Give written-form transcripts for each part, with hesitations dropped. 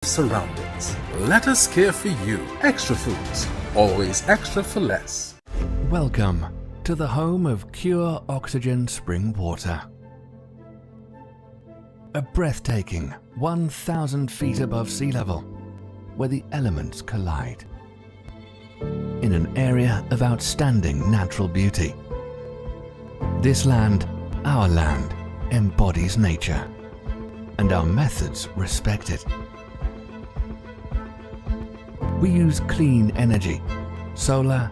surroundings. Let us care for you. Extra Foods, always extra for less. Welcome to the home of Pure Oxygen Spring Water. A breathtaking 1,000 feet above sea level, where the elements collide. In an area of outstanding natural beauty. This land, our land, embodies nature, and our methods respect it. We use clean energy, solar,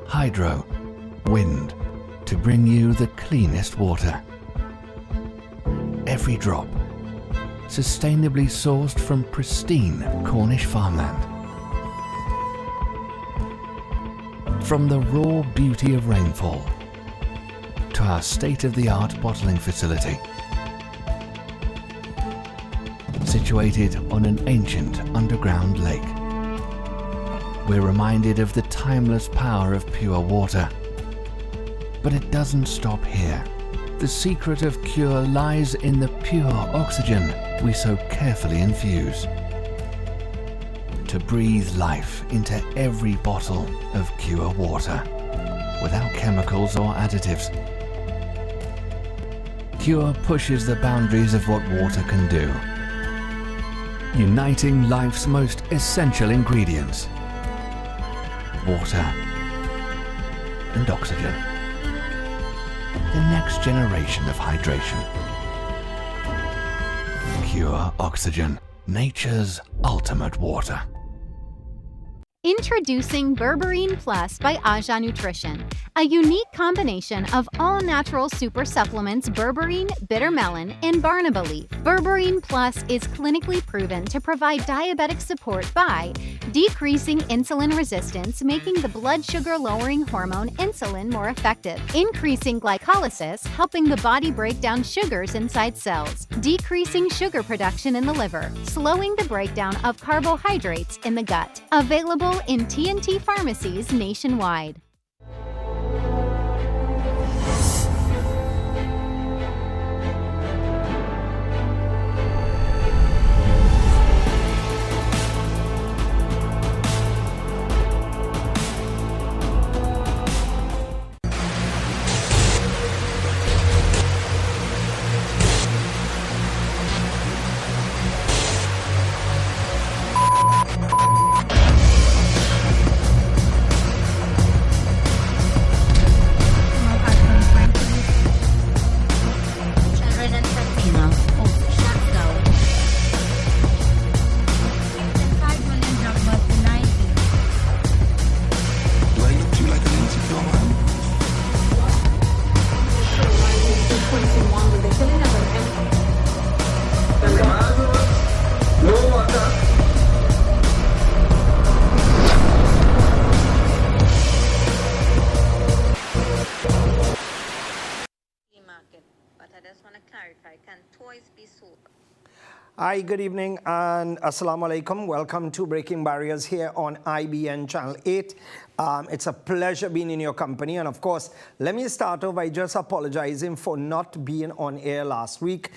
hydro, wind, to bring you the cleanest water. Every drop, sustainably sourced from pristine Cornish farmland. From the raw beauty of rainfall to our state-of-the-art bottling facility, situated on an ancient underground lake. We're reminded of the timeless power of pure water. But it doesn't stop here. The secret of cure lies in the pure oxygen we so carefully infuse. To breathe life into every bottle of pure water, without chemicals or additives. Cure pushes the boundaries of what water can do, uniting life's most essential ingredients: water and oxygen. The next generation of hydration. Pure Oxygen, nature's ultimate water. Introducing Berberine Plus by Aja Nutrition, a unique combination of all-natural super supplements berberine, bitter melon, and barnaba leaf. Berberine Plus is clinically proven to provide diabetic support by decreasing insulin resistance, making the blood sugar-lowering hormone insulin more effective, increasing glycolysis, helping the body break down sugars inside cells, decreasing sugar production in the liver, slowing the breakdown of carbohydrates in the gut. Available in TNT pharmacies nationwide. Hi, good evening and assalamu alaikum. Welcome to Breaking Barriers here on IBN Channel 8. It's a pleasure being in your company. And of course, let me start off by just apologizing for not being on air last week.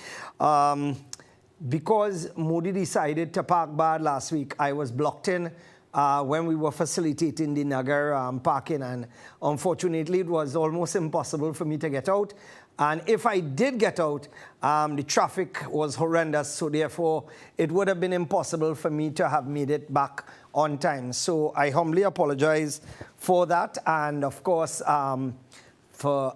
Because Modi decided to park bad last week, I was blocked in when we were facilitating the Nagar parking. And unfortunately, it was almost impossible for me to get out. And if I did get out, the traffic was horrendous, so therefore it would have been impossible for me to have made it back on time. So I humbly apologize for that, and of course, for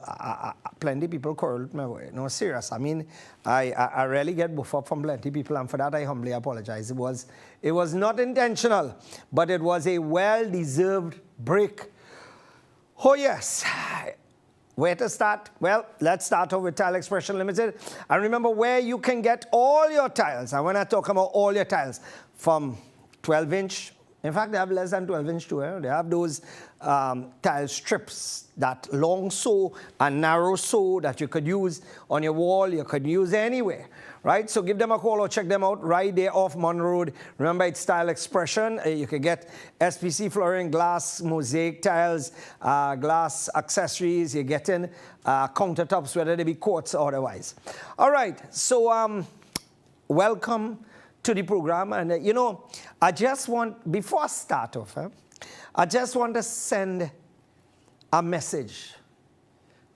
plenty of people quarreled my way. No, serious. I mean, I really get buff up from plenty of people, and for that I humbly apologize. It was not intentional, but it was a well-deserved break. Oh yes. Where to start? Well, let's start off with Tile Expression Limited. And remember where you can get all your tiles. And when I talk about all your tiles, from 12-inch, in fact, they have less than 12-inch too. They have those tile strips, that long sew and narrow sew that you could use on your wall, you could use anywhere. Right? So give them a call or check them out right there off Mon Road. Remember, it's Tile Expression. You can get SPC flooring, glass, mosaic tiles, glass accessories. You're getting countertops, whether they be quartz or otherwise. All right. So welcome to the program. And, you know, I just want, before I start off, I just want to send a message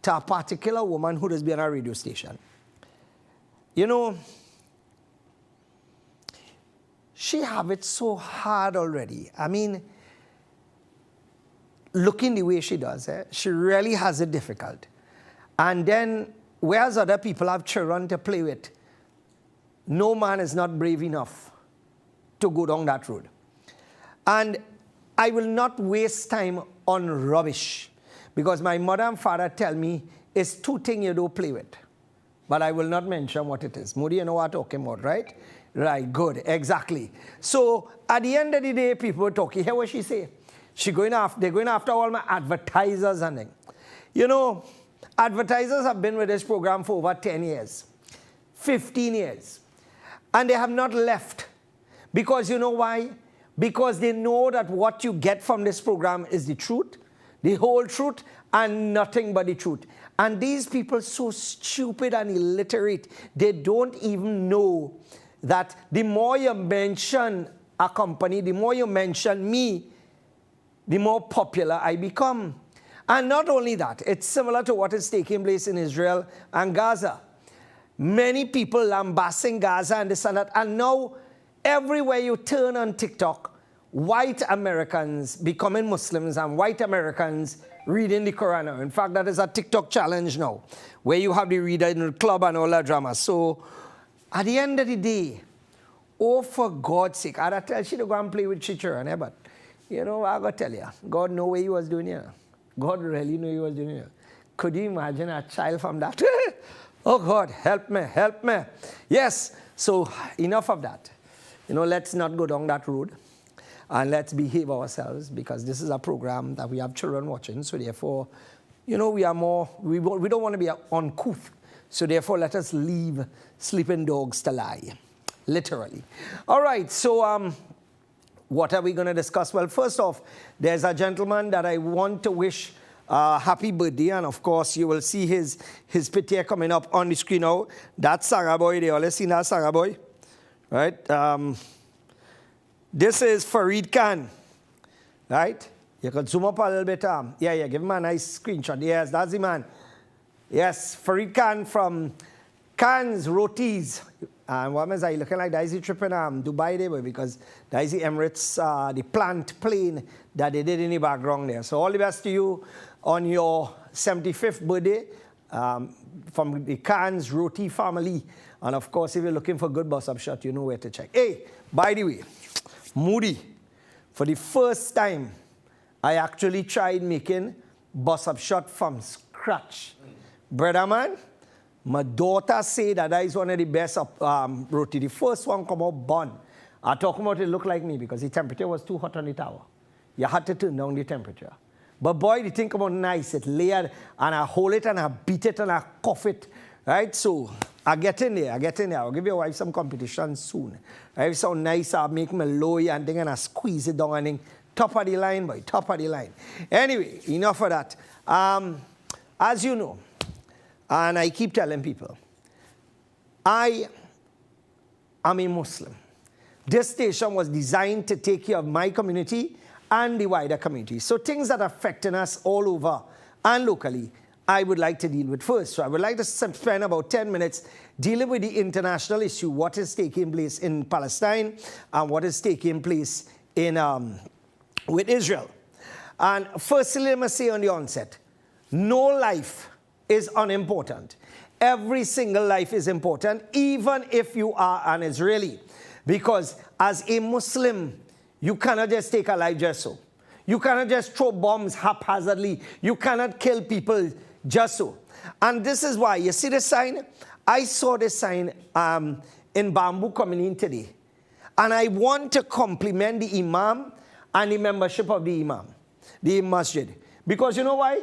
to a particular woman who has been on a radio station. You know, she have it so hard already. I mean, looking the way she does, she really has it difficult. And then, whereas other people have children to play with, no man is not brave enough to go down that road. And I will not waste time on rubbish, because my mother and father tell me it's 2 things you don't play with. But I will not mention what it is. Moody, you know what I'm talking about, right? Right, good, exactly. So at the end of the day, people are talking. Hear what she say? They're going after all my advertisers and things. You know, advertisers have been with this program for over 10 years, 15 years. And they have not left. Because you know why? Because they know that what you get from this program is the truth, the whole truth, and nothing but the truth. And these people are so stupid and illiterate, they don't even know that the more you mention a company, the more you mention me, the more popular I become. And not only that, it's similar to what is taking place in Israel and Gaza. Many people lambasting Gaza and this and that. And now, everywhere you turn on TikTok, white Americans becoming Muslims and white Americans reading the Quran. In fact, that is a TikTok challenge now, where you have the reader in the club and all that drama. So, at the end of the day, oh, for God's sake, I'd tell you to go and play with children, but, you know, I got to tell you, God knew what he was doing here. God really knew he was doing here. Could you imagine a child from that? Oh, God, help me, help me. Yes, so enough of that. You know, let's not go down that road. And let's behave ourselves, because this is a program that we have children watching. So therefore, you know, we are more, we don't want to be uncouth. So therefore, let us leave sleeping dogs to lie, literally. All right, so what are we going to discuss? Well, first off, there's a gentleman that I want to wish happy birthday. And of course, you will see his picture coming up on the screen now. That's Sarah Boy. They all seen that Sarah Boy, right? This is Farid Khan, right? You can zoom up a little bit. Yeah, give him a nice screenshot. Yes, that's the man. Yes, Farid Khan from Khan's Rotis. And what is I looking like? That is the trip in Dubai there, because that is the Emirates, the plant plane that they did in the background there. So all the best to you on your 75th birthday from the Khan's Roti family. And of course, if you're looking for good bus-up shot, you know where to check. Hey, by the way, Moody, for the first time, I actually tried making bus-up shot from scratch. Brother man, my daughter said that is one of the best roti. The first one come out bun. I talk about it look like me because the temperature was too hot on the tower. You had to turn down the temperature. But boy, the thing come out nice. It layered, and I hold it, and I beat it, and I cough it. Right, so I get in there. I'll give your wife some competition soon. Right, it's so nice. I'll make my lowy and thing, and I squeeze it down and thing. Top of the line, boy, top of the line. Anyway, enough of that. As you know, and I keep telling people, I am a Muslim. This station was designed to take care of my community and the wider community. So things that are affecting us all over and locally, I would like to deal with first. So I would like to spend about 10 minutes dealing with the international issue, what is taking place in Palestine and what is taking place in with Israel. And firstly, let me say on the onset, no life is unimportant. Every single life is important, even if you are an Israeli. Because as a Muslim, you cannot just take a life just so. You cannot just throw bombs haphazardly. You cannot kill people just so. And this is why, you see the sign? I saw this sign in Bamboo coming in today. And I want to compliment the Imam and the membership of the Imam, the masjid. Because you know why?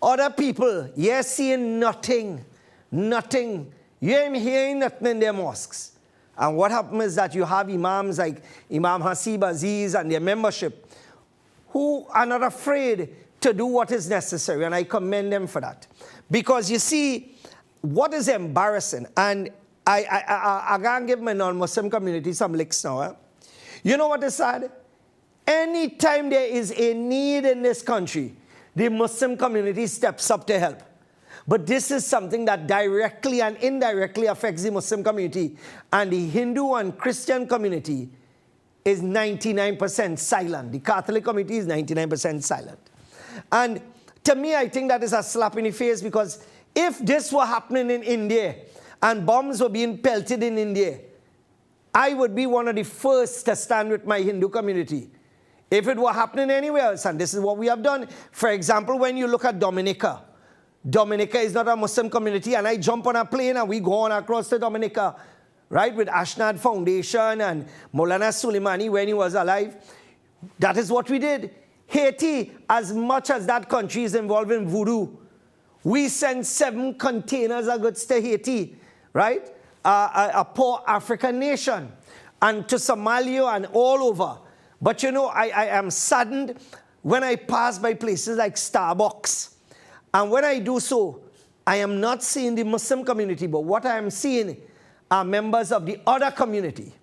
Other people, you're seeing nothing. You ain't hearing nothing in their mosques. And what happens is that you have imams like Imam Hasib Aziz and their membership who are not afraid to do what is necessary, and I commend them for that. Because you see, what is embarrassing, and I can't give my non-Muslim community some licks now. You know what is sad? Anytime there is a need in this country, the Muslim community steps up to help. But this is something that directly and indirectly affects the Muslim community. And the Hindu and Christian community is 99% silent. The Catholic community is 99% silent. And to me, I think that is a slap in the face, because if this were happening in India and bombs were being pelted in India, I would be one of the first to stand with my Hindu community. If it were happening anywhere else, and this is what we have done. For example, when you look at Dominica, Dominica is not a Muslim community, and I jump on a plane and we go on across to Dominica, right, with Ashnad Foundation and Maulana Suleimani when he was alive. That is what we did. Haiti, as much as that country is involved in voodoo, we sent 7 containers of goods to Haiti, right, a poor African nation, and to Somalia and all over. But you know, I am saddened when I pass by places like Starbucks. And when I do so, I am not seeing the Muslim community, but what I am seeing are members of the other community.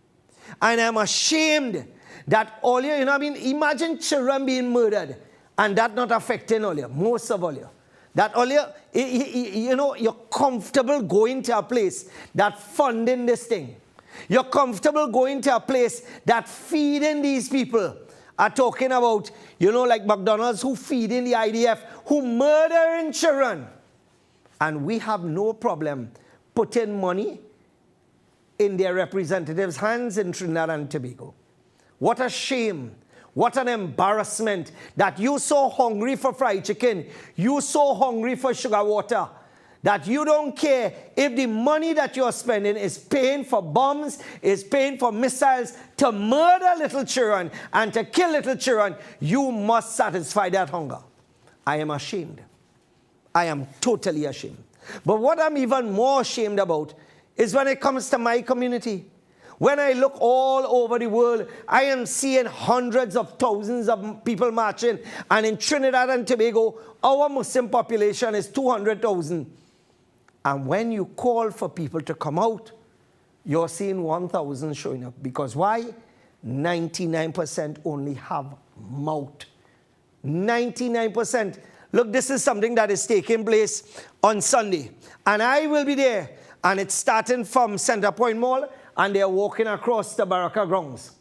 And I'm ashamed that all you know, I mean, imagine children being murdered and that not affecting all you, most of all you. That all you know, you're comfortable going to a place that funding this thing. You're comfortable going to a place that feeding these people. Are talking about, you know, like McDonald's who feeding the IDF, who murdering children. And we have no problem putting money in their representatives' hands in Trinidad and Tobago. What a shame. What an embarrassment that you so hungry for fried chicken, you so hungry for sugar water, that you don't care if the money that you're spending is paying for bombs, is paying for missiles to murder little children and to kill little children. You must satisfy that hunger. I am ashamed. I am totally ashamed. But what I'm even more ashamed about is when it comes to my community. When I look all over the world, I am seeing hundreds of thousands of people marching. And in Trinidad and Tobago, our Muslim population is 200,000. And when you call for people to come out, you're seeing 1,000 showing up. Because why? 99% only have mouth. 99%. Look, this is something that is taking place on Sunday. And I will be there. And it's starting from Center Point Mall. And they're walking across the Baraka grounds.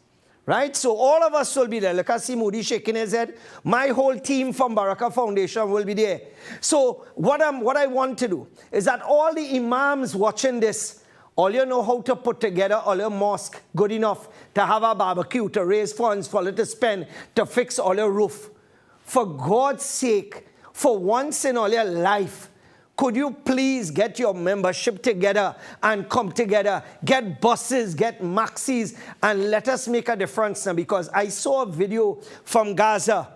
Right? So all of us will be there. Look, I see Moody shaking his head. My whole team from Baraka Foundation will be there. So what I want to do is that all the imams watching this, all you know how to put together all your mosque good enough to have a barbecue, to raise funds for it to spend, to fix all your roof. For God's sake, for once in all your life, could you please get your membership together and come together, get buses, get maxis, and let us make a difference now? Because I saw a video from Gaza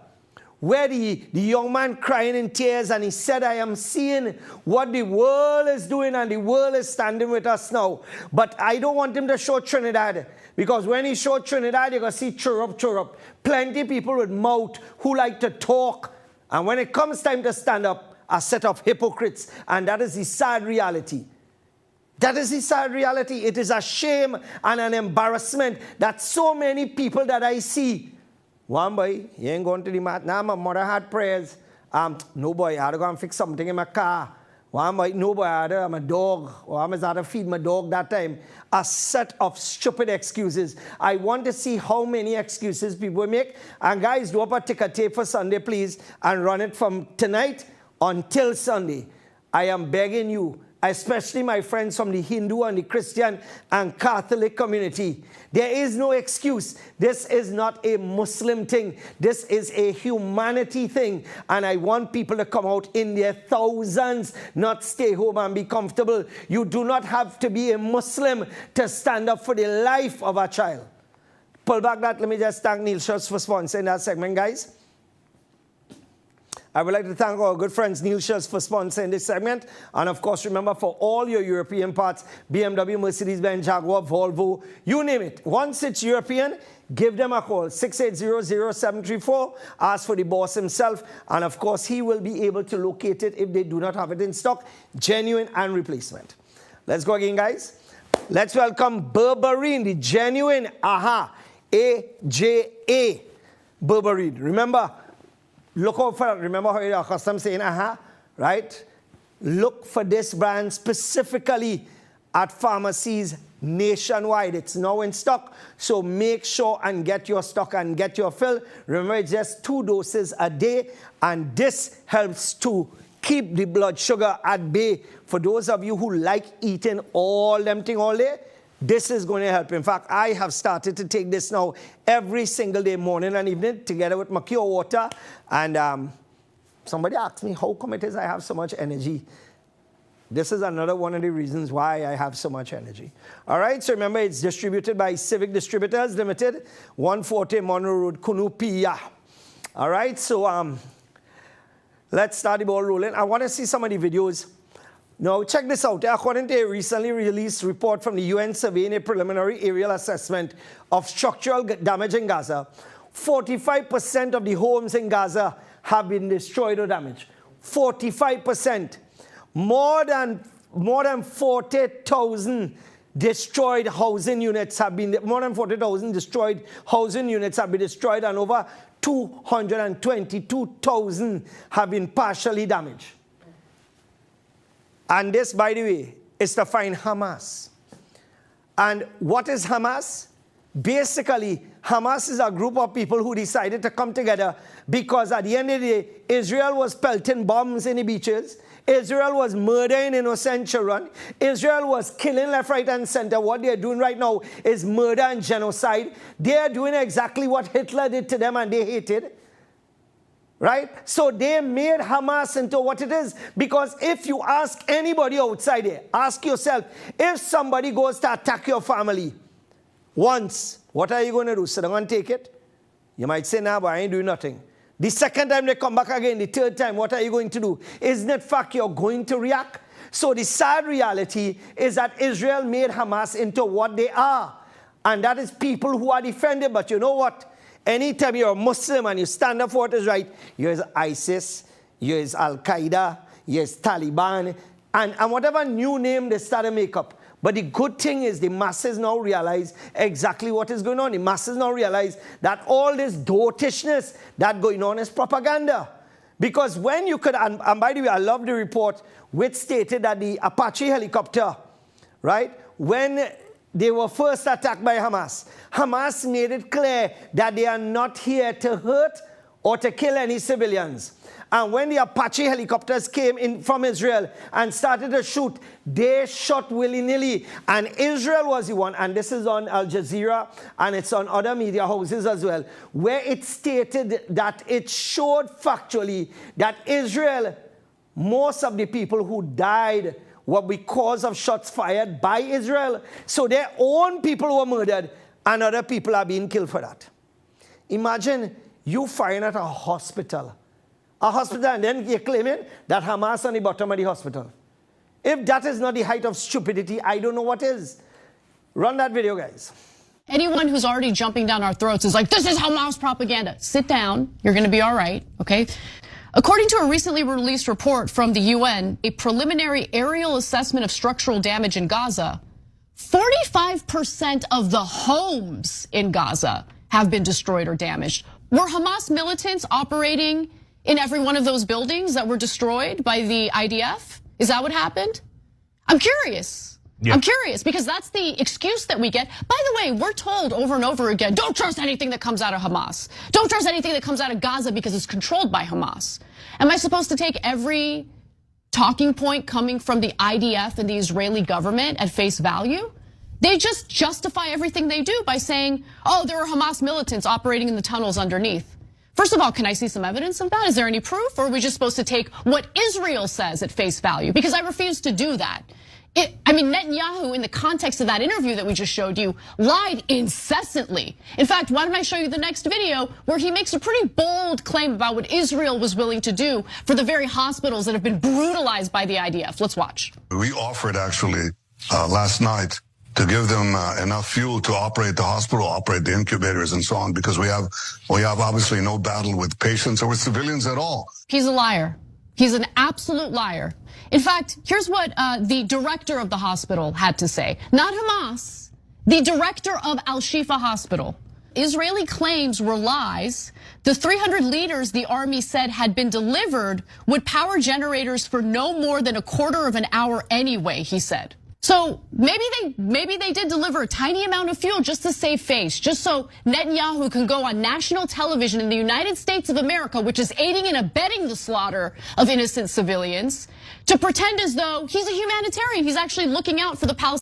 where the young man crying in tears, and he said, I am seeing what the world is doing and the world is standing with us now. But I don't want him to show Trinidad, because when he showed Trinidad, you're going to see chirrup, chirrup. Plenty of people with mouth who like to talk. And when it comes time to stand up, a set of hypocrites, and that is the sad reality. That is the sad reality. It is a shame and an embarrassment that so many people that I see, one boy, he ain't going to the mat. Now my mother had prayers. No boy, I had to go and fix something in my car. One boy, no boy, I had to, my dog, or I had to feed my dog that time. A set of stupid excuses. I want to see how many excuses people make. And guys, do up a ticker tape for Sunday, please, and run it from tonight until Sunday. I am begging you, especially my friends from the Hindu and the Christian and Catholic community. There is no excuse. This is not a Muslim thing. This is a humanity thing. And I want people to come out in their thousands, not stay home and be comfortable. You do not have to be a Muslim to stand up for the life of a child. Pull back that. Let me just thank Neil Schultz for sponsoring that segment, guys. I would like to thank our good friends Neil Schultz for sponsoring this segment. And of course, remember, for all your European parts, BMW, Mercedes-Benz, Jaguar, Volvo, you name it. Once it's European, give them a call, 680-0734. Ask for the boss himself. And of course, he will be able to locate it if they do not have it in stock, genuine and replacement. Let's go again, guys. Let's welcome Berberine, the genuine AHA, A-J-A, Berberine. Remember, look out for, remember how you're accustomed saying AHA, right? Look for this brand specifically at pharmacies nationwide. It's now in stock, so make sure and get your stock and get your fill. Remember, it's just 2 doses a day, and this helps to keep the blood sugar at bay. For those of you who like eating all them thing all day, this is going to help. In fact, I have started to take this now every single day, morning and evening, together with my pure water. And somebody asked me, how come it is I have so much energy? This is another one of the reasons why I have so much energy. All right, so remember, it's distributed by Civic Distributors Limited, 140 Monroe Road, Kunupia. All right, so let's start the ball rolling. I want to see some of the videos. Now, check this out. According to a recently released report from the UN surveying a preliminary aerial assessment of structural damage in Gaza, 45% of the homes in Gaza have been destroyed or damaged. 45%. More than 40,000 destroyed housing units have been, more than 40,000 destroyed housing units have been destroyed, and over 222,000 have been partially damaged. And this, by the way, is to find Hamas. And what is Hamas? Basically, Hamas is a group of people who decided to come together because at the end of the day, Israel was pelting bombs in the beaches. Israel was murdering innocent children. Israel was killing left, right, and center. What they're doing right now is murder and genocide. They're doing exactly what Hitler did to them and they hated. Right? So they made Hamas into what it is. Because if you ask anybody outside there, ask yourself, if somebody goes to attack your family once, what are you going to do? So they're going to take it? You might say, nah, but I ain't doing nothing. The second time they come back again, the third time, what are you going to do? Isn't it fact you're going to react? So the sad reality is that Israel made Hamas into what they are. And that is people who are defended. But you know what? Anytime you're a Muslim and you stand up for what is right, here's ISIS, here's Al-Qaeda, here's Taliban, and whatever new name they start to make up. But the good thing is the masses now realize exactly what is going on. The masses now realize that all this dotishness that's going on is propaganda. Because when you could, and by the way, I love the report which stated that the Apache helicopter, right, when they were first attacked by Hamas, Hamas made it clear that they are not here to hurt or to kill any civilians. And when the Apache helicopters came in from Israel and started to shoot, they shot willy-nilly. And Israel was the one, and this is on Al Jazeera, and it's on other media houses as well, where it stated that it showed factually that Israel, most of the people who died were because of shots fired by Israel. So their own people were murdered, and other people are being killed for that. Imagine you firing at a hospital, and then you're claiming that Hamas on the bottom of the hospital. If that is not the height of stupidity, I don't know what is. Run that video, guys. Anyone who's already jumping down our throats is like, this is Hamas propaganda. Sit down, you're gonna be all right, okay? According to a recently released report from the UN, a preliminary aerial assessment of structural damage in Gaza, 45% of the homes in Gaza have been destroyed or damaged. Were Hamas militants operating in every one of those buildings that were destroyed by the IDF? Is that what happened? I'm curious. Yeah. I'm curious because that's the excuse that we get. By the way, we're told over and over again, don't trust anything that comes out of Hamas. Don't trust anything that comes out of Gaza because it's controlled by Hamas. Am I supposed to take every talking point coming from the IDF and the Israeli government at face value? They just justify everything they do by saying, oh, there are Hamas militants operating in the tunnels underneath. First of all, can I see some evidence of that? Is there any proof? Or are we just supposed to take what Israel says at face value? Because I refuse to do that. Netanyahu, in the context of that interview that we just showed you, lied incessantly. In fact, why don't I show you the next video where he makes a pretty bold claim about what Israel was willing to do for the very hospitals that have been brutalized by the IDF. Let's watch. We offered actually last night to give them enough fuel to operate the hospital, operate the incubators and so on, because we have obviously no battle with patients or with civilians at all. He's a liar. He's an absolute liar. In fact, here's what the director of the hospital had to say. Not Hamas, the director of Al-Shifa Hospital. Israeli claims were lies. The 300 liters the army said had been delivered would power generators for no more than a quarter of an hour anyway, he said. So maybe they did deliver a tiny amount of fuel just to save face, just so Netanyahu can go on national television in the United States of America, which is aiding and abetting the slaughter of innocent civilians, to pretend as though he's a humanitarian. He's actually looking out for the Palestinians.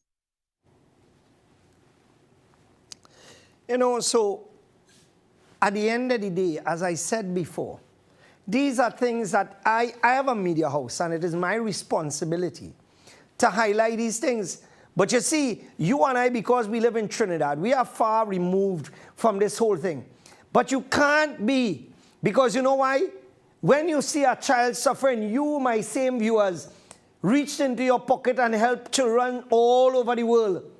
You know, so at the end of the day, as I said before, these are things that I have a media house, and it is my responsibility to highlight these things. But you see, you and I, because we live in Trinidad, we are far removed from this whole thing. But you can't be, because you know why? When you see a child suffering, you, my same viewers, reached into your pocket and helped children all over the world.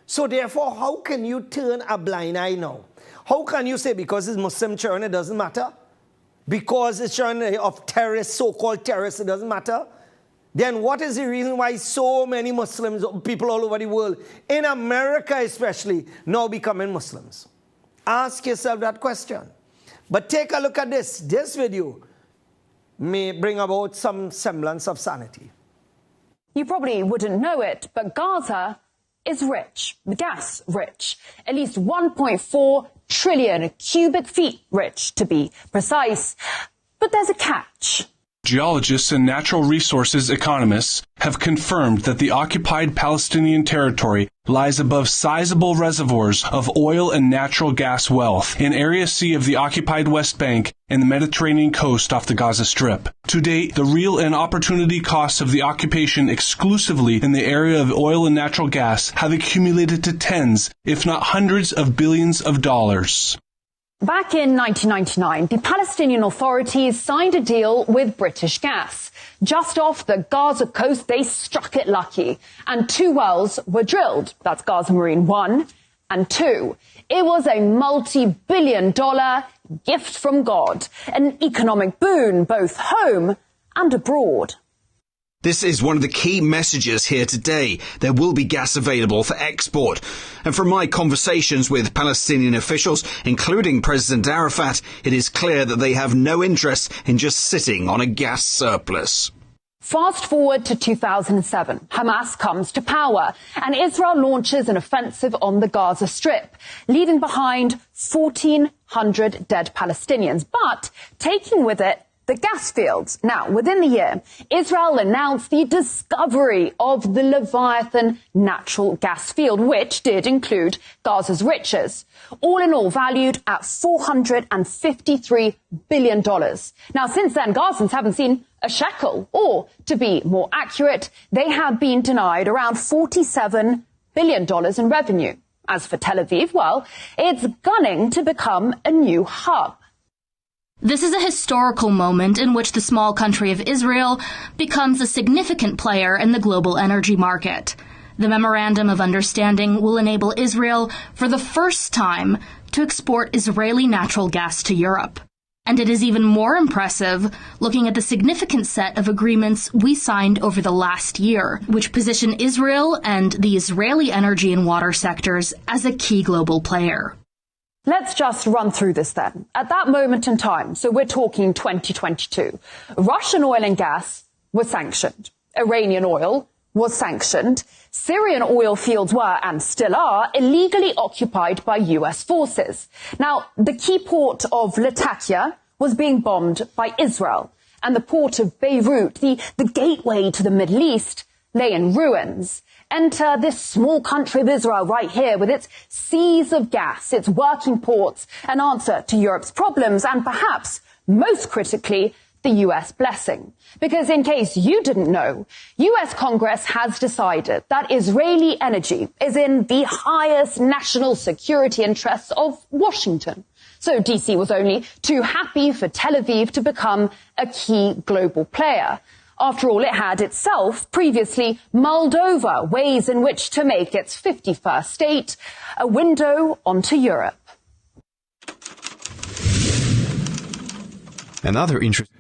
So therefore, how can you turn a blind eye now? How can you say because it's Muslim children, it doesn't matter? Because it's children of terrorists, so-called terrorists, it doesn't matter? Then what is the reason why so many Muslims, people all over the world, in America especially, now becoming Muslims? Ask yourself that question. But take a look at this. This video may bring about some semblance of sanity. You probably wouldn't know it, but Gaza is rich, gas rich, at least 1.4 trillion cubic feet rich, to be precise. But there's a catch. Geologists and natural resources economists have confirmed that the occupied Palestinian territory lies above sizable reservoirs of oil and natural gas wealth in Area C of the occupied West Bank and the Mediterranean coast off the Gaza Strip. To date, the real and opportunity costs of the occupation exclusively in the area of oil and natural gas have accumulated to tens, if not hundreds of billions of dollars. Back in 1999, the Palestinian authorities signed a deal with British Gas. Just off the Gaza coast, they struck it lucky, and 2 wells were drilled. That's Gaza Marine 1 and 2. It was a multi-billion-dollar gift from God, an economic boon both home and abroad. This is one of the key messages here today. There will be gas available for export. And from my conversations with Palestinian officials, including President Arafat, it is clear that they have no interest in just sitting on a gas surplus. Fast forward to 2007. Hamas comes to power, and Israel launches an offensive on the Gaza Strip, leaving behind 1,400 dead Palestinians, but taking with it the gas fields. Now, within the year, Israel announced the discovery of the Leviathan natural gas field, which did include Gaza's riches, all in all valued at $453 billion. Now, since then, Gazans haven't seen a shekel, or, to be more accurate, they have been denied around $47 billion in revenue. As for Tel Aviv, well, it's gunning to become a new hub. This is a historical moment in which the small country of Israel becomes a significant player in the global energy market. The Memorandum of Understanding will enable Israel, for the first time, to export Israeli natural gas to Europe. And it is even more impressive looking at the significant set of agreements we signed over the last year, which position Israel and the Israeli energy and water sectors as a key global player. Let's just run through this then. At that moment in time, so we're talking 2022, Russian oil and gas was sanctioned. Iranian oil was sanctioned. Syrian oil fields were, and still are, illegally occupied by US forces. Now, the key port of Latakia was being bombed by Israel, and the port of Beirut, the gateway to the Middle East, lay in ruins. Enter this small country of Israel right here with its seas of gas, its working ports, an answer to Europe's problems, and perhaps, most critically, the US blessing. Because in case you didn't know, US Congress has decided that Israeli energy is in the highest national security interests of Washington. So DC was only too happy for Tel Aviv to become a key global player. After all, it had itself previously mulled over ways in which to make its 51st state a window onto Europe. Another interesting.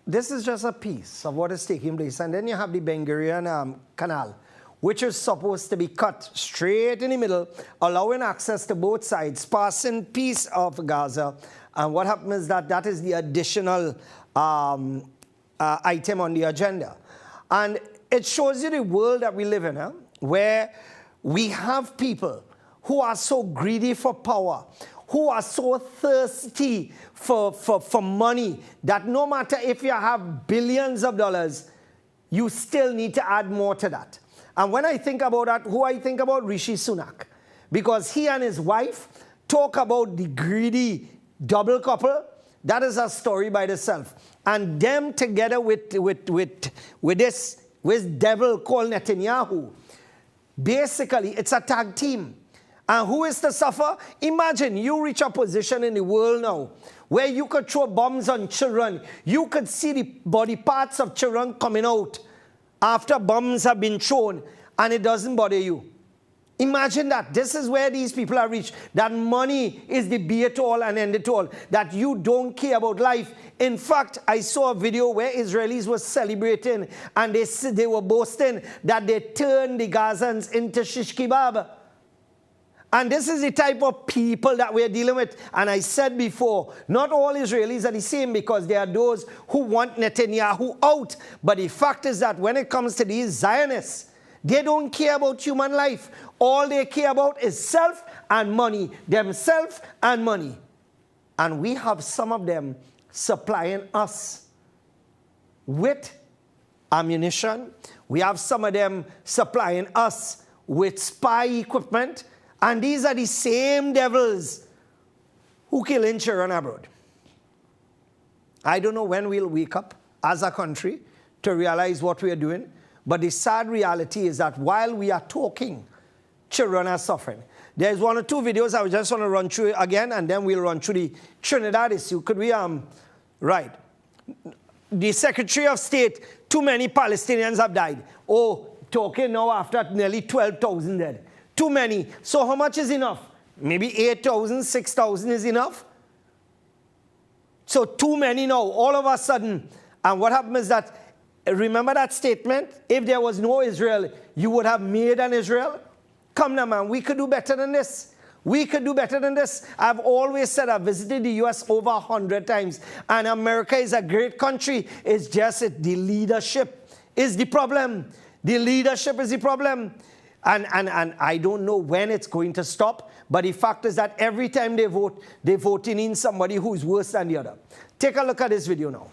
this is just a piece of what is taking place. And then you have the Ben Gurion Canal, which is supposed to be cut straight in the middle, allowing access to both sides, passing piece of Gaza. And what happens is that is the additional item on the agenda. And it shows you the world that we live in, where we have people who are so greedy for power, who are so thirsty for money, that no matter if you have billions of dollars, you still need to add more to that. And when I think about that, who I think about? Rishi Sunak. Because he and his wife talk about the greedy double couple. That is a story by itself. And them together with this devil called Netanyahu, basically it's a tag team. And who is to suffer? Imagine you reach a position in the world now where you could throw bombs on children. You could see the body parts of children coming out after bombs have been thrown, and it doesn't bother you. Imagine that. This is where these people are reached. That money is the be-it-all and end-it-all. That you don't care about life. In fact, I saw a video where Israelis were celebrating, and they were boasting that they turned the Gazans into shish kebab. And this is the type of people that we're dealing with. And I said before, not all Israelis are the same, because there are those who want Netanyahu out. But the fact is that when it comes to these Zionists, they don't care about human life. All they care about is self and money, themselves and money. And we have some of them supplying us with ammunition. We have some of them supplying us with spy equipment. And these are the same devils who kill in children abroad. I don't know when we'll wake up as a country to realize what we are doing. But the sad reality is that while we are talking, children are suffering. There's one or two videos I just want to run through again, and then we'll run through the Trinidad issue. Could we, right. The Secretary of State, too many Palestinians have died. Oh, talking now after nearly 12,000 dead. Too many. So how much is enough? Maybe 8,000, 6,000 is enough? So too many now, all of a sudden. And what happened is that, remember that statement? If there was no Israel, you would have made an Israel? Come now, man, we could do better than this. We could do better than this. I've always said I've visited the U.S. over 100 times. And America is a great country. It's just the leadership is the problem. The leadership is the problem. And I don't know when it's going to stop, but the fact is that every time they vote, they're voting in somebody who's worse than the other. Take a look at this video now.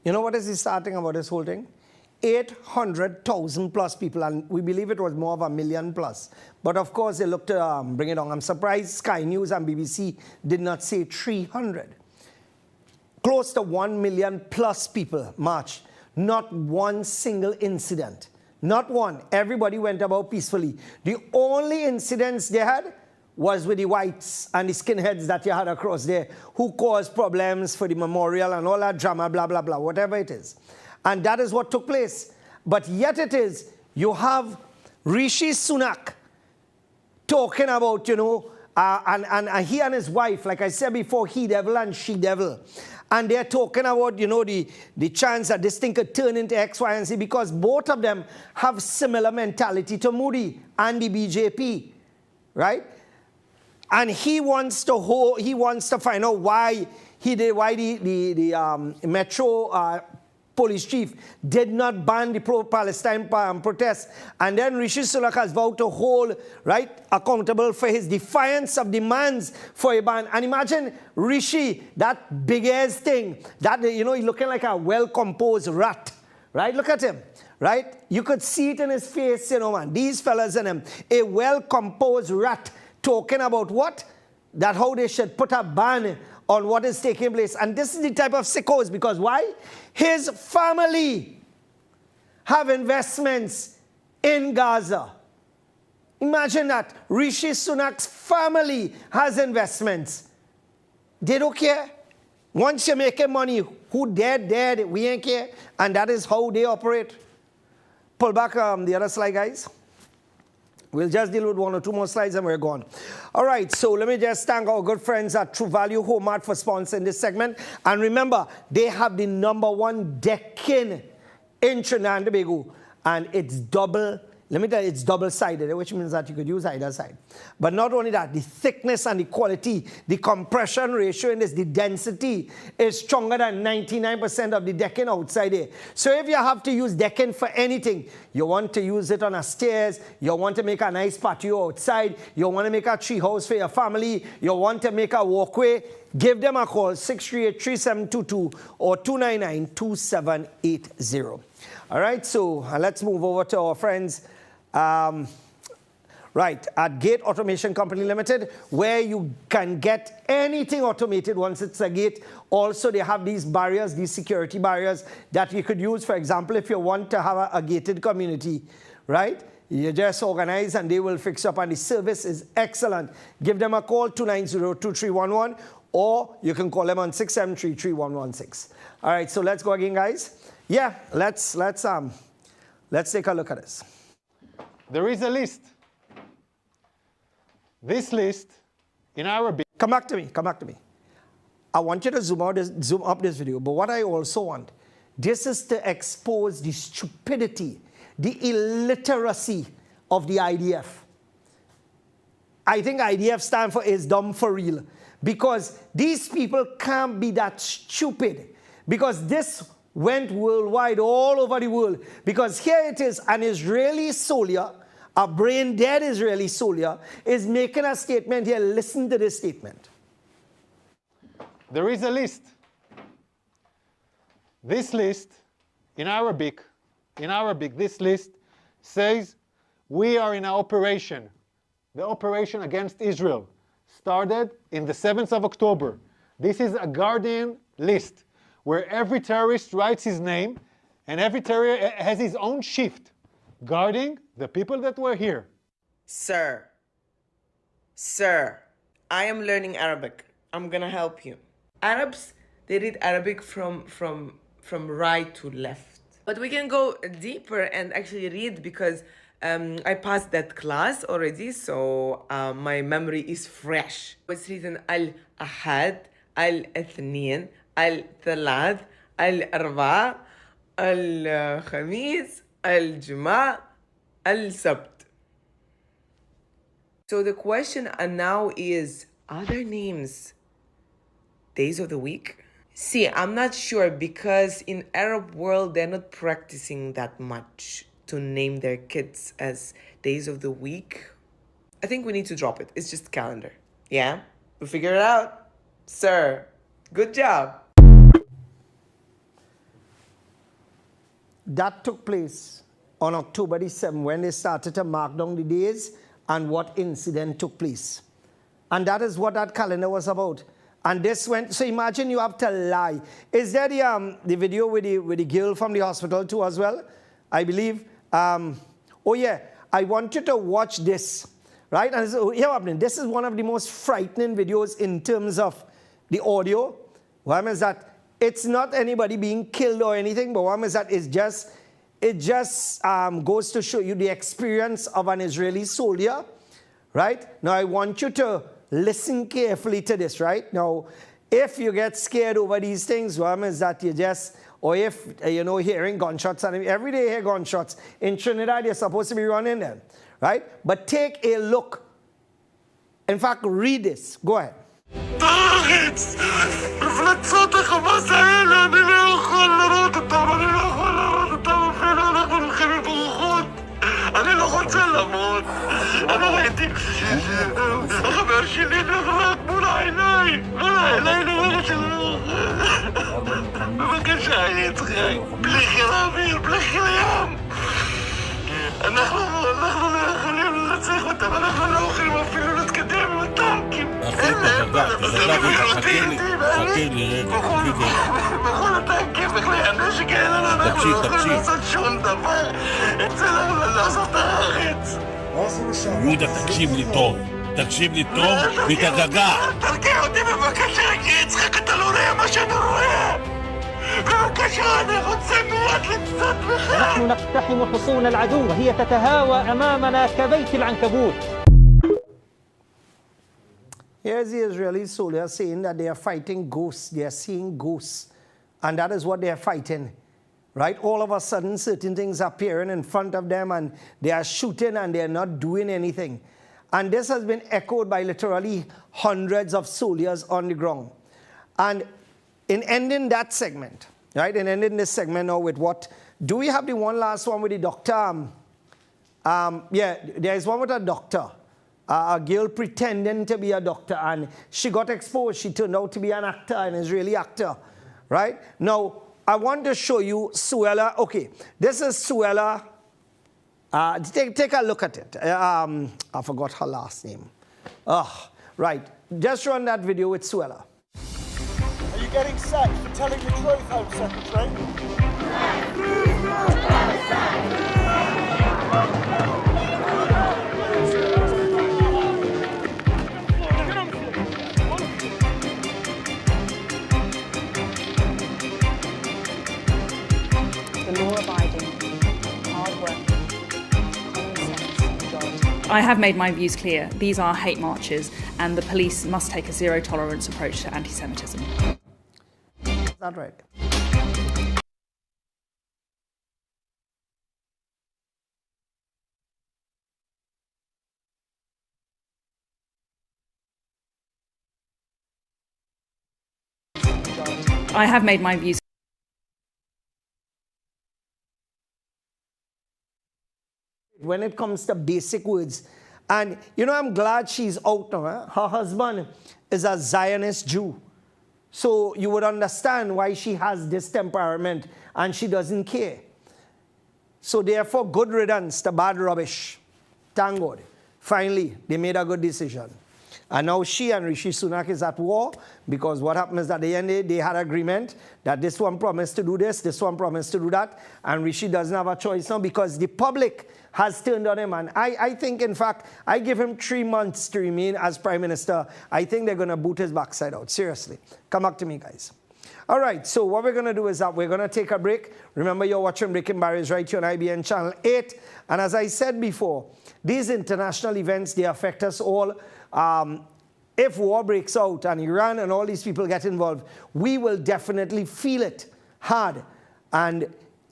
You know what is the starting about this whole thing? 800,000 plus people, and we believe it was more of 1 million plus. But of course, they looked to bring it on. I'm surprised Sky News and BBC did not say 300. Close to 1 million plus people marched. Not one single incident. Not one. Everybody went about peacefully. The only incidents they had was with the whites and the skinheads that you had across there who caused problems for the memorial and all that drama, blah, blah, blah, whatever it is. And that is what took place. But yet it is, you have Rishi Sunak talking about, and he and his wife, like I said before, he devil and she devil. And they're talking about, the chance that this thing could turn into X, Y, and Z, because both of them have similar mentality to Modi and the BJP, right? And he wants to find out why the metro police chief, did not ban the pro-Palestine protests. And then Rishi Sunak has vowed to hold, right, accountable for his defiance of demands for a ban. And imagine Rishi, that big-ass thing, that, you know, he's looking like a well-composed rat, right? Look at him, right? You could see it in his face, you know, man. These fellas in him, a well-composed rat talking about what? That how they should put a ban on what is taking place. And this is the type of sickos, because why? His family have investments in Gaza. Imagine that. Rishi Sunak's family has investments. They don't care. Once you're making money, who dead, we ain't care. And that is how they operate. Pull back the other slide, guys. We'll just deal with one or two more slides and we're gone. All right, so let me just thank our good friends at True Value Home Mart for sponsoring this segment. And remember, they have the #1 decking in Trinidad and Tobago. And it's double, let me tell you, it's double-sided, which means that you could use either side. But not only that, the thickness and the quality, the compression ratio in this, the density is stronger than 99% of the decking outside here. So if you have to use decking for anything, you want to use it on a stairs, you want to make a nice patio outside, you want to make a tree house for your family, you want to make a walkway, give them a call, 638-3722 or 299-2780. All right, so let's move over to our friends right, at Gate Automation Company Limited, where you can get anything automated once it's a gate. Also, they have these barriers, these security barriers that you could use. For example, if you want to have a gated community, right? You just organize and they will fix up, and the service is excellent. Give them a call, 290-2311, or you can call them on 673-3116. All right, so let's go again, guys. Yeah, let's take a look at this. There is a list. This list in Arabic. Come back to me. I want you to zoom up this video. But what I also want, this is to expose the stupidity, the illiteracy of the IDF. I think IDF stands for is dumb for real. Because these people can't be that stupid. Because this went worldwide, all over the world. Because here it is, an Israeli soldier, a brain-dead Israeli soldier, is making a statement here. Listen to this statement. There is a list. This list, in Arabic, this list says, we are in an operation. The operation against Israel started in the 7th of October. This is a Guardian list, where every terrorist writes his name, and every terrorist has his own shift, guarding the people that were here. Sir, I am learning Arabic. I'm gonna help you. Arabs, they read Arabic from right to left. But we can go deeper and actually read, because I passed that class already, so my memory is fresh. It's written Al-Ahad, Al-Ithnin, الثلاث الأربعاء الخميس الجمعة السبت. So the question now is, are there names days of the week? See, I'm not sure, because in Arab world they're not practicing that much to name their kids as days of the week. I think we need to drop it. It's just calendar. Yeah? We'll figure it out. Sir, good job. That took place on October the 7th, when they started to mark down the days and what incident took place. And that is what that calendar was about. And this went, so imagine you have to lie. Is there the video with the girl from the hospital too as well? I believe. Oh yeah, I want you to watch this, right? And so here happening. This is one of the most frightening videos in terms of the audio. One is that it's not anybody being killed or anything, but one is that it just goes to show you the experience of an Israeli soldier, right? Now I want you to listen carefully to this, right? Now, if you get scared over these things, one is that you just, or if, hearing gunshots, and every day you hear gunshots. In Trinidad, you're supposed to be running them, right? But take a look. In fact, read this. Go ahead. مفلكسات خماسة هنا بلا خلرات الطبرين بلي خرابيل بلي خيام نحن لا خلينا نتسيخ وتبع نحن الأخير ما في لولد قدامي والتانكي حكي لي بقول التانكي بخلي أنا شكاين أنا نصد شون دفع انت لا صدقت يودا تكشيب لي توم تكشيب لي توم بتغغا تركي قدامي ما كانش رجيت خاكت الورية ماشي الورية نحن نقتحم حصون العدو وهي تتهاوى أمامنا كبيت العنكبوت. Here's the Israeli soldiers saying that they are fighting ghosts. They are seeing ghosts. And that is what they are fighting. Right? All of a sudden, certain things are appearing in front of them and they are shooting and they are not doing anything. And this has been echoed by literally hundreds of soldiers on the ground. And in ending that segment, right, in ending this segment now with what, do we have the one last one with the doctor? Yeah, there is one with a doctor, a girl pretending to be a doctor, and she got exposed. She turned out to be an actor, an Israeli actor, right? Now, I want to show you Suella. Okay, this is Suella. Take a look at it. I forgot her last name. Right, just run that video with Suella. Are you getting sacked for telling the truth, Home Secretary? The law-abiding, hard-working, common-sense majority. I have made my views clear. These are hate marches, and the police must take a zero-tolerance approach to anti-Semitism. Is that right? I have made my views. When it comes to basic words, and you know, I'm glad she's out now. Her husband is a Zionist Jew. So you would understand why she has this temperament and she doesn't care. So therefore, good riddance to bad rubbish. Thank God. Finally, they made a good decision. And now she and Rishi Sunak is at war because what happened is that at the end they had agreement that this one promised to do this one promised to do that, and Rishi doesn't have a choice now because the public has turned on him. And I think, in fact, I give him 3 months to remain as Prime Minister. I think they're going to boot his backside out. Seriously. Come back to me, guys. All right, so what we're going to do is that we're going to take a break. Remember, you're watching Breaking Barriers right here on IBN Channel 8. And as I said before, these international events, they affect us all. If war breaks out and Iran and all these people get involved, we will definitely feel it hard. And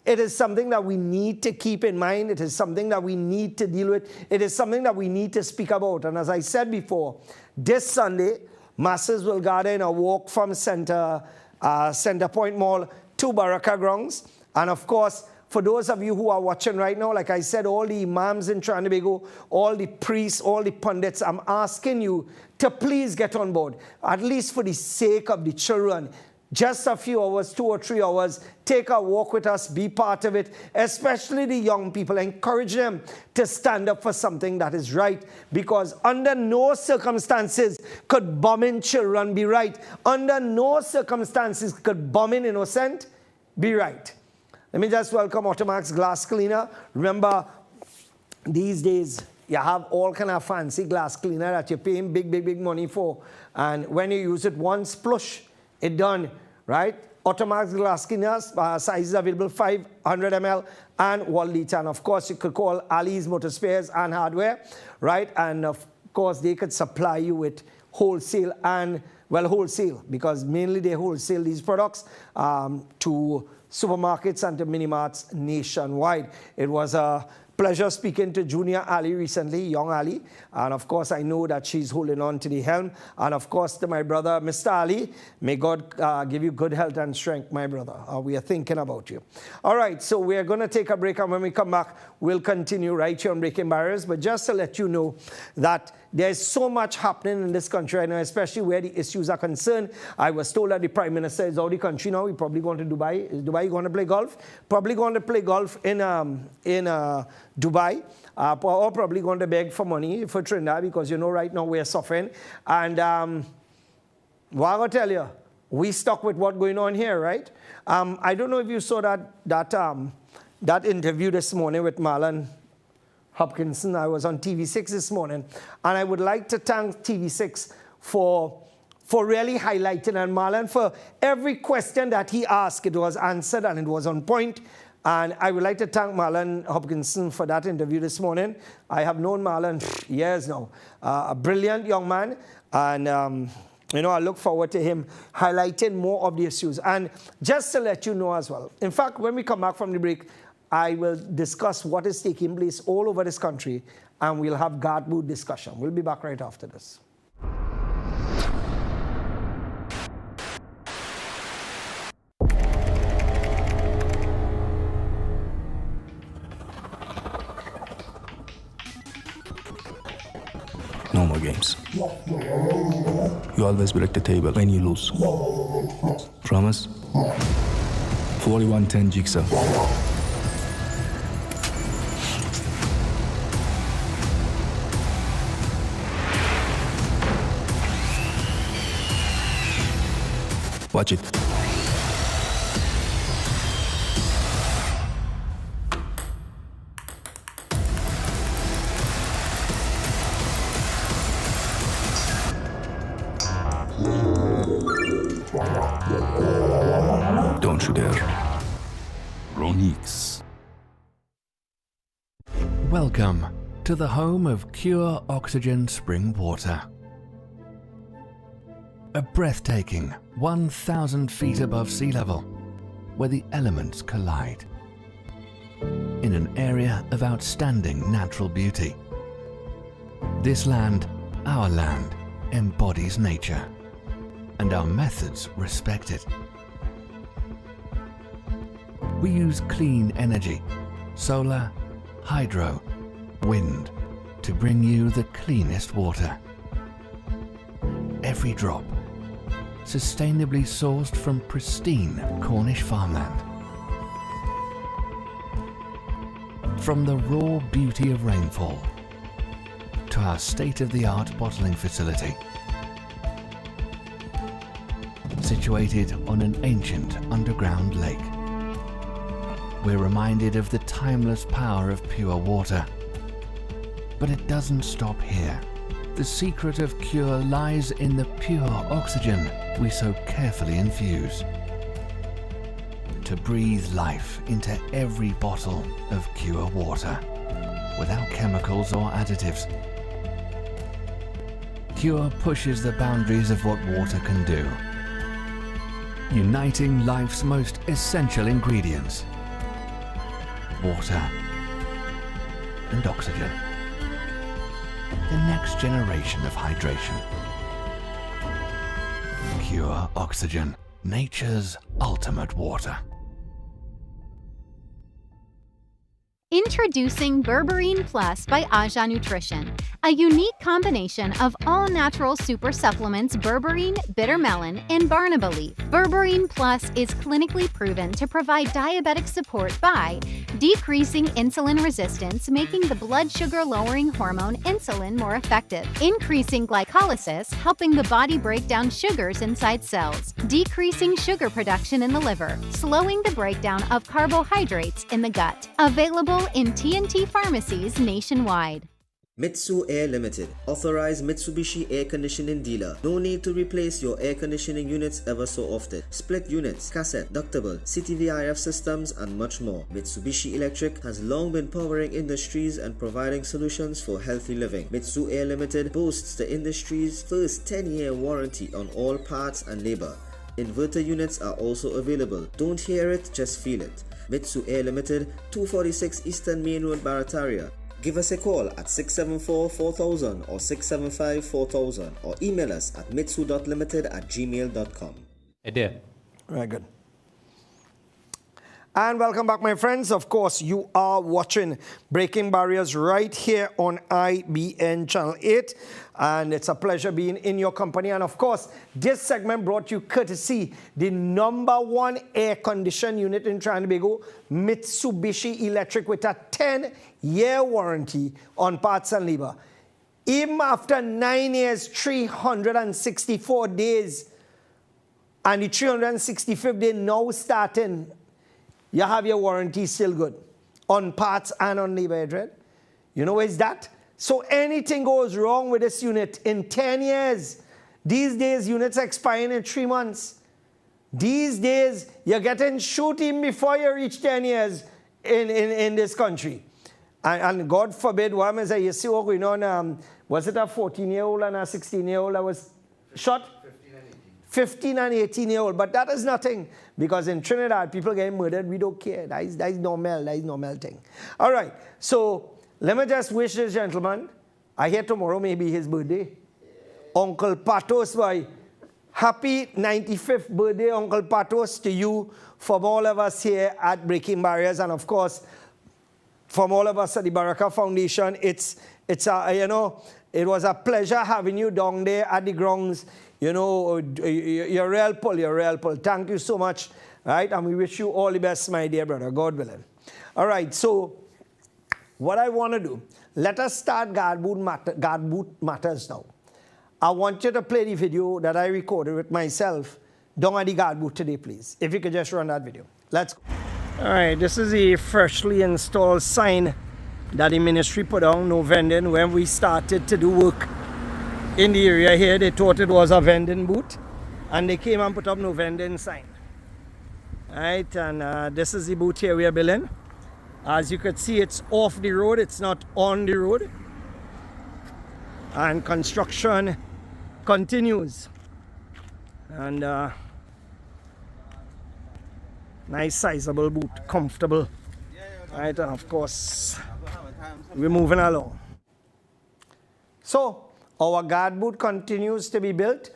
it is something that we need to keep in mind. It is something that we need to deal with. It is something that we need to speak about. And as I said before, this Sunday, masses will gather in a walk from Center Point Mall to Baraka Grounds. And of course, for those of you who are watching right now, like I said, all the imams in Trinidad, all the priests, all the pundits, I'm asking you to please get on board, at least for the sake of the children. Just a few hours, 2 or 3 hours, take a walk with us, be part of it, especially the young people. Encourage them to stand up for something that is right, because under no circumstances could bombing children be right. Under no circumstances could bombing innocent be right. Let me just welcome Automatic's glass cleaner. Remember, these days, you have all kind of fancy glass cleaner that you're paying big money for. And when you use it once, plush, it done, right? Automatic's glass cleaners, sizes available 500 ml and 1 liter. And of course, you could call Ali's Motor Spares and Hardware, right? And of course, they could supply you with wholesale and, well, wholesale, because mainly they wholesale these products to supermarkets and to mini-marts nationwide. It was a pleasure speaking to Junior Ali recently, young Ali. And of course, I know that she's holding on to the helm. And of course, to my brother, Mr. Ali, may God give you good health and strength, my brother. We are thinking about you. All right, so we are going to take a break. And when we come back, we'll continue right here on Breaking Barriers. But just to let you know that there's so much happening in this country right now, especially where the issues are concerned. I was told that the Prime Minister is out of the country now. He's probably going to Dubai. Is Dubai going to play golf? Probably going to play golf in Dubai. Or probably going to beg for money for Trinidad, because you know right now we're suffering. And what I'm going to tell you, we stuck with what's going on here, right? I don't know if you saw that interview this morning with Marlon Hopkinson. I was on TV6 this morning, and I would like to thank TV6 for really highlighting, and Marlon, for every question that he asked, it was answered and it was on point. And I would like to thank Marlon Hopkinson for that interview this morning. I have known Marlon years now. A brilliant young man, and you know, I look forward to him highlighting more of the issues. And just to let you know as well, in fact, when we come back from the break, I will discuss what is taking place all over this country, and we'll have guard-boot discussion. We'll be back right after this. No more games. You always break the table when you lose. Promise? 41-10 jigsaw. Watch it. Don't you dare. Ronix. Welcome to the home of Pure Oxygen Spring Water. A breathtaking 1,000 feet above sea level, where the elements collide. In an area of outstanding natural beauty. This land, our land, embodies nature, and our methods respect it. We use clean energy, solar, hydro, wind, to bring you the cleanest water. Every drop sustainably sourced from pristine Cornish farmland. From the raw beauty of rainfall to our state-of-the-art bottling facility, situated on an ancient underground lake. We're reminded of the timeless power of pure water. But it doesn't stop here. The secret of cure lies in the pure oxygen we so carefully infuse. To breathe life into every bottle of pure water, without chemicals or additives. Cure pushes the boundaries of what water can do, uniting life's most essential ingredients: water and oxygen. The next generation of hydration. Pure Oxygen, nature's ultimate water. Introducing Berberine Plus by Aja Nutrition, a unique combination of all-natural super supplements berberine, bitter melon, and Barnaba leaf. Berberine Plus is clinically proven to provide diabetic support by decreasing insulin resistance, making the blood sugar-lowering hormone insulin more effective, increasing glycolysis, helping the body break down sugars inside cells, decreasing sugar production in the liver, slowing the breakdown of carbohydrates in the gut. Available in TNT pharmacies nationwide. Mitsu Air Limited, authorized Mitsubishi air conditioning dealer. No need to replace your air conditioning units ever so often. Split units, cassette, ductable, CTVIF systems, and much more. Mitsubishi Electric has long been powering industries and providing solutions for healthy living. Mitsu Air Limited boasts the industry's first 10-year warranty on all parts and labor. Inverter units are also available. Don't hear it, just feel it. Mitsu Air Limited, 246 Eastern Main Road, Barataria. Give us a call at 674-4000 or 675-4000 or email us at mitsu.limited@gmail.com. Very good. And welcome back, my friends. Of course, you are watching Breaking Barriers right here on IBN Channel 8. And it's a pleasure being in your company. And of course, this segment brought you courtesy the #1 air conditioned unit in Trinidad and Tobago, Mitsubishi Electric, with a 10-year warranty on parts and labor. Even after 9 years, 364 days, and the 365th day now starting, you have your warranty still good on parts and on labor, Adrian. You know where is that? So anything goes wrong with this unit in 10 years. These days, units expiring in 3 months. These days, you're getting shooting before you reach 10 years in this country. And God forbid, what am I saying? You see what going on? Was it a 14-year-old and a 16-year-old that was shot? 15 and 18-year-old, but that is nothing, because in Trinidad, people getting murdered, we don't care. That is normal. That is normal thing. All right, so let me just wish this gentleman, I hear tomorrow may be his birthday. Uncle Patos, boy, happy 95th birthday, Uncle Patos, to you, from all of us here at Breaking Barriers, and of course, from all of us at the Baraka Foundation. It's a, you know, it was a pleasure having you down there at the grounds. You know, you're real pull. Thank you so much, right? And we wish you all the best, my dear brother, God willing. All right, so what I want to do, let us start guard boot matters now. I want you to play the video that I recorded with myself down at the guard boot today, please. If you could just run that video. Let's go. All right, this is a freshly installed sign that the ministry put on, no vending, when we started to do work in the area here. They thought it was a vending booth, and they came and put up no vending sign. Right, and this is the booth here we are building. As you can see, it's off the road, it's not on the road. And construction continues. And nice sizable boot, comfortable. Right, and of course, we're moving along. So, our guard boot continues to be built.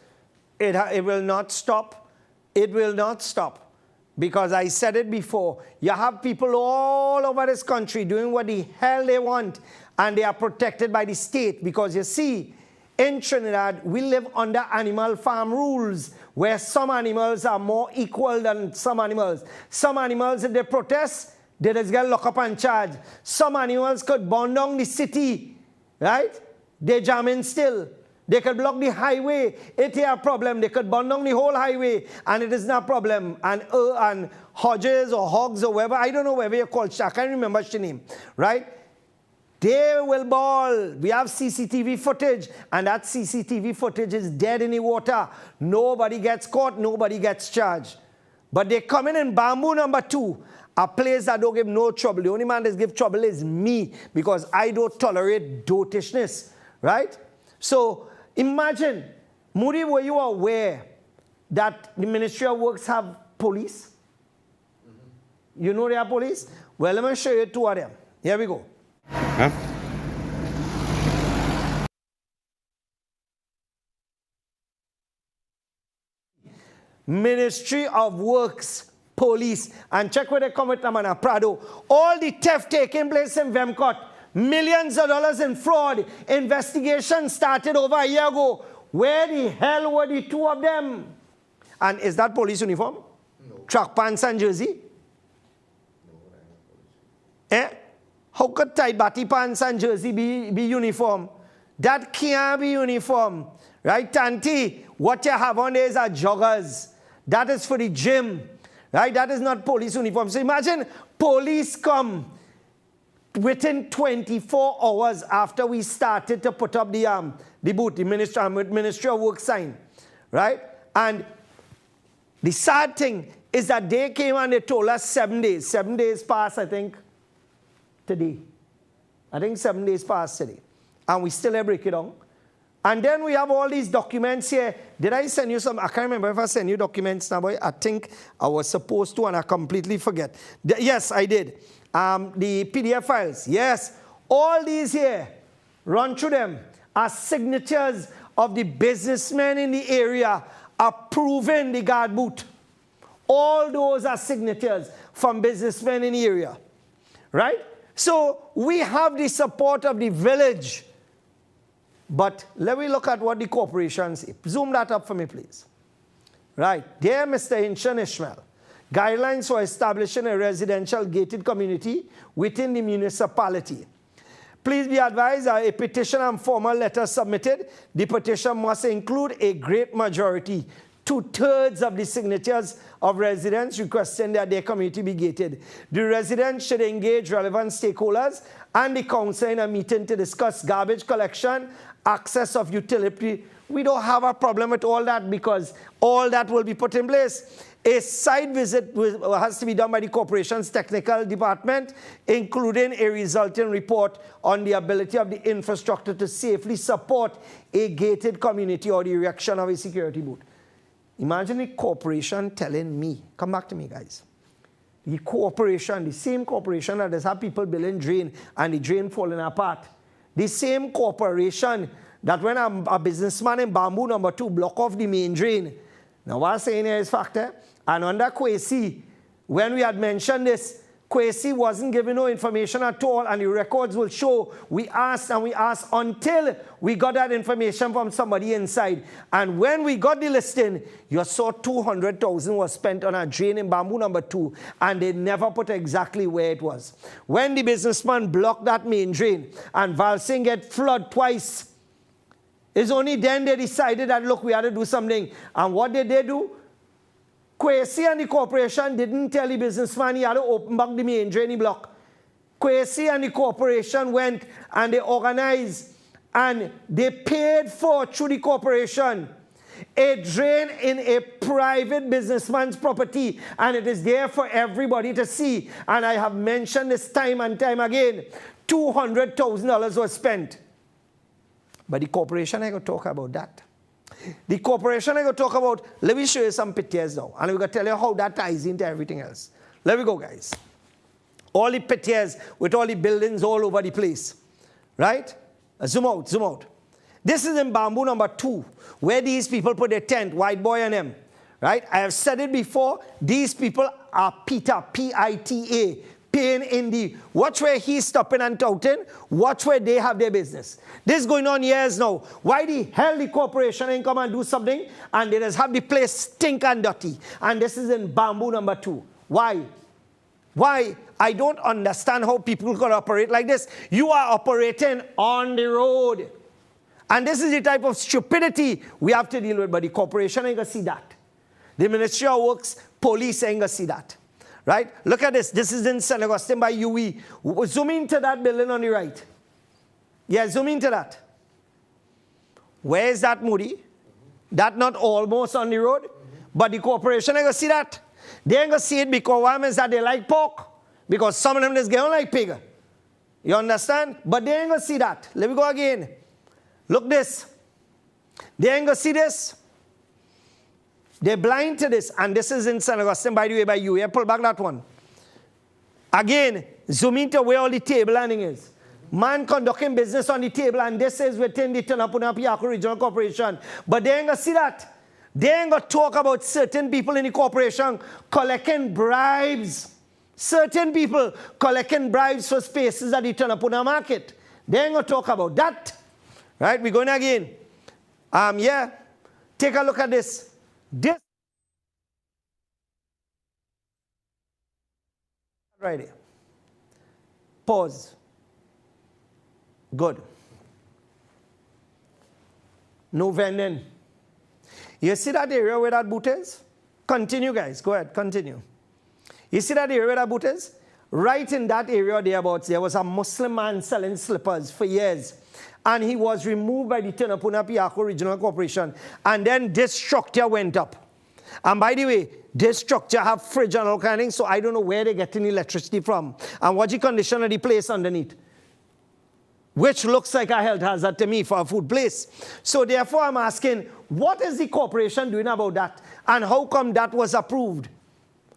It will not stop. It will not stop. Because I said it before, you have people all over this country doing what the hell they want, and they are protected by the state. Because you see, in Trinidad, we live under animal farm rules, where some animals are more equal than some animals. Some animals, if they protest, they just get locked up and charged. Some animals could burn down the city, right? They jam in still. They could block the highway. It is a problem. They could burn down the whole highway, and it is not a problem. And Hodges or Hogs or whatever, I don't know whatever you call it, I can't remember the name, right? They will ball. We have CCTV footage, and that CCTV footage is dead in the water. Nobody gets caught, nobody gets charged. But they come in Bamboo number 2, a place that don't give no trouble. The only man that gives trouble is me, because I don't tolerate dotishness, right? So imagine, Moody, were you aware that the Ministry of Works have police? You know they have police? Well, let me show you 2 of them. Here we go. Huh? Ministry of Works, police, and check where they come with Namana Prado. All the theft taking place in Vemcott, millions of dollars in fraud. Investigation started over a year ago. Where the hell were the 2 of them? And is that police uniform? No. Track pants and jersey? No, eh? How could tight batty pants and jersey be uniform? That can't be uniform. Right, Tanti? What you have on there is a joggers. That is for the gym. Right? That is not police uniform. So imagine police come within 24 hours after we started to put up the booth, the Ministry of Work sign. Right? And the sad thing is that they came and they told us 7 days. 7 days passed, I think, today. I think 7 days passed today. And we still break it down. And then we have all these documents here. Did I send you some? I can't remember if I sent you documents now, boy. I think I was supposed to, and I completely forget. Yes, I did. The PDF files. Yes. All these here, run through them, are signatures of the businessmen in the area approving the guard boot. All those are signatures from businessmen in the area. Right? So we have the support of the village. But let me look at what the corporations say. Zoom that up for me, please. Right. Dear Mr. Hinchan Ishmael, guidelines for establishing a residential gated community within the municipality. Please be advised that a petition and formal letter submitted. The petition must include a great majority, 2/3 of the signatures of residents requesting that their community be gated. The residents should engage relevant stakeholders and the council in a meeting to discuss garbage collection, access of utility. We don't have a problem with all that because all that will be put in place. A site visit has to be done by the corporation's technical department, including a resulting report on the ability of the infrastructure to safely support a gated community or the erection of a security booth. Imagine the corporation telling me, come back to me guys, the corporation, the same corporation that has had people building drain and the drain falling apart, the same corporation that when a businessman in Bamboo number 2 block off the main drain. Now what I'm saying here is factor, and under Kwesi, when we had mentioned this, Kwesi wasn't giving no information at all, and the records will show we asked and we asked until we got that information from somebody inside. And when we got the listing, you saw 200,000 was spent on a drain in Bamboo number 2, and they never put exactly where it was. When the businessman blocked that main drain and Valsing get flood twice, it's only then they decided that, look, we had to do something. And what did they do? Kwesi and the corporation didn't tell the businessman he had to open back the main drain block. Kwesi and the corporation went and they organized and they paid for, through the corporation, a drain in a private businessman's property, and it is there for everybody to see. And I have mentioned this time and time again, $200,000 was spent. But the corporation ain't going to talk about that. The corporation ain't going to talk about, let me show you some pictures now, and we're going to tell you how that ties into everything else. Let me go, guys. All the pictures with all the buildings all over the place. Right? Zoom out, zoom out. This is in Bamboo number 2, where these people put their tent, White Boy and them. Right? I have said it before, these people are PITA, P-I-T-A, paying in the, watch where he's stopping and touting, watch where they have their business. This is going on years now. Why the hell the corporation ain't come and do something and they just have the place stink and dirty? And this is in Bamboo number 2. Why? Why? I don't understand how people can operate like this. You are operating on the road. And this is the type of stupidity we have to deal with, but the corporation ain't gonna see that. The Ministry of Works, police ain't gonna see that. Right? Look at this. This is in St. Augustine by UE. Zoom into that building on the right. Yeah, zoom into that. Where is that, Moody? That not almost on the road? But the corporation ain't going to see that. They ain't going to see it because one is that they like pork. Because some of them just don't like pig. You understand? But they ain't going to see that. Let me go again. Look this. They ain't going to see this. They're blind to this, and this is in St. Augustine, by the way, by you. Yeah, pull back that one. Again, zoom into where all the table landing is. Man conducting business on the table, and this is within the Trinidad Regional Corporation. But they ain't going to see that. They ain't going to talk about certain people in the corporation collecting bribes. Certain people collecting bribes for spaces at the Trinidad market. They ain't going to talk about that. Right, we're going again. Yeah, take a look at this. This right here. Pause. Good. No vending. You see that area where that boot is? Continue, guys. Go ahead. Continue. You see that area where that boot is? Right in that area thereabouts, there was a Muslim man selling slippers for years. And he was removed by the Trinidad Regional Corporation. And then this structure went up. And by the way, this structure have fridge and all kind of things, so I don't know where they're getting electricity from. And what's the condition of the place underneath? which looks like a health hazard to me for a food place. So therefore, I'm asking, what is the corporation doing about that? And how come that was approved?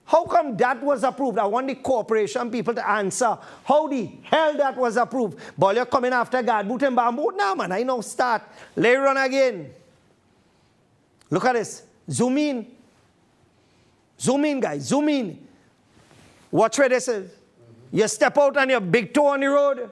How come that was approved? I want the corporation people to answer how the hell that was approved. But you're coming after God, boot and bamboo? Nah, man, I know start. Let it run again. Look at this. Zoom in. Zoom in, guys. Zoom in. Watch where this is. You step out on your big toe on the road.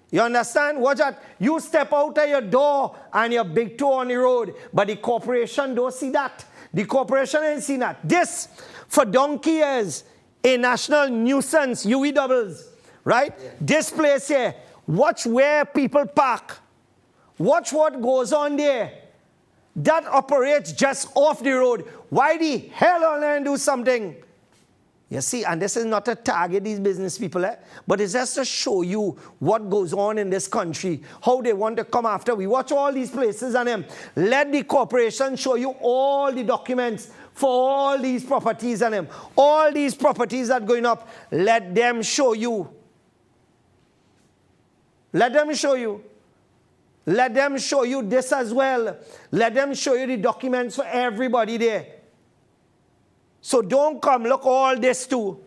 You understand? Watch that. You step out of your door and your big toe on the road. But the corporation don't see that. The corporation ain't seen that. This, for donkey years, a national nuisance, UE doubles. Right? Yeah. This place here. Watch where people park. Watch what goes on there. That operates just off the road. Why the hell on there and do something? You see, and this is not to target these business people, but it's just to show you what goes on in this country, how they want to come after. We watch all these places and let the corporation show you all the documents for all these properties and all these properties that are going up. Let them show you. Let them show you. Let them show you this as well. Let them show you the documents for everybody there. So don't come, look all this too.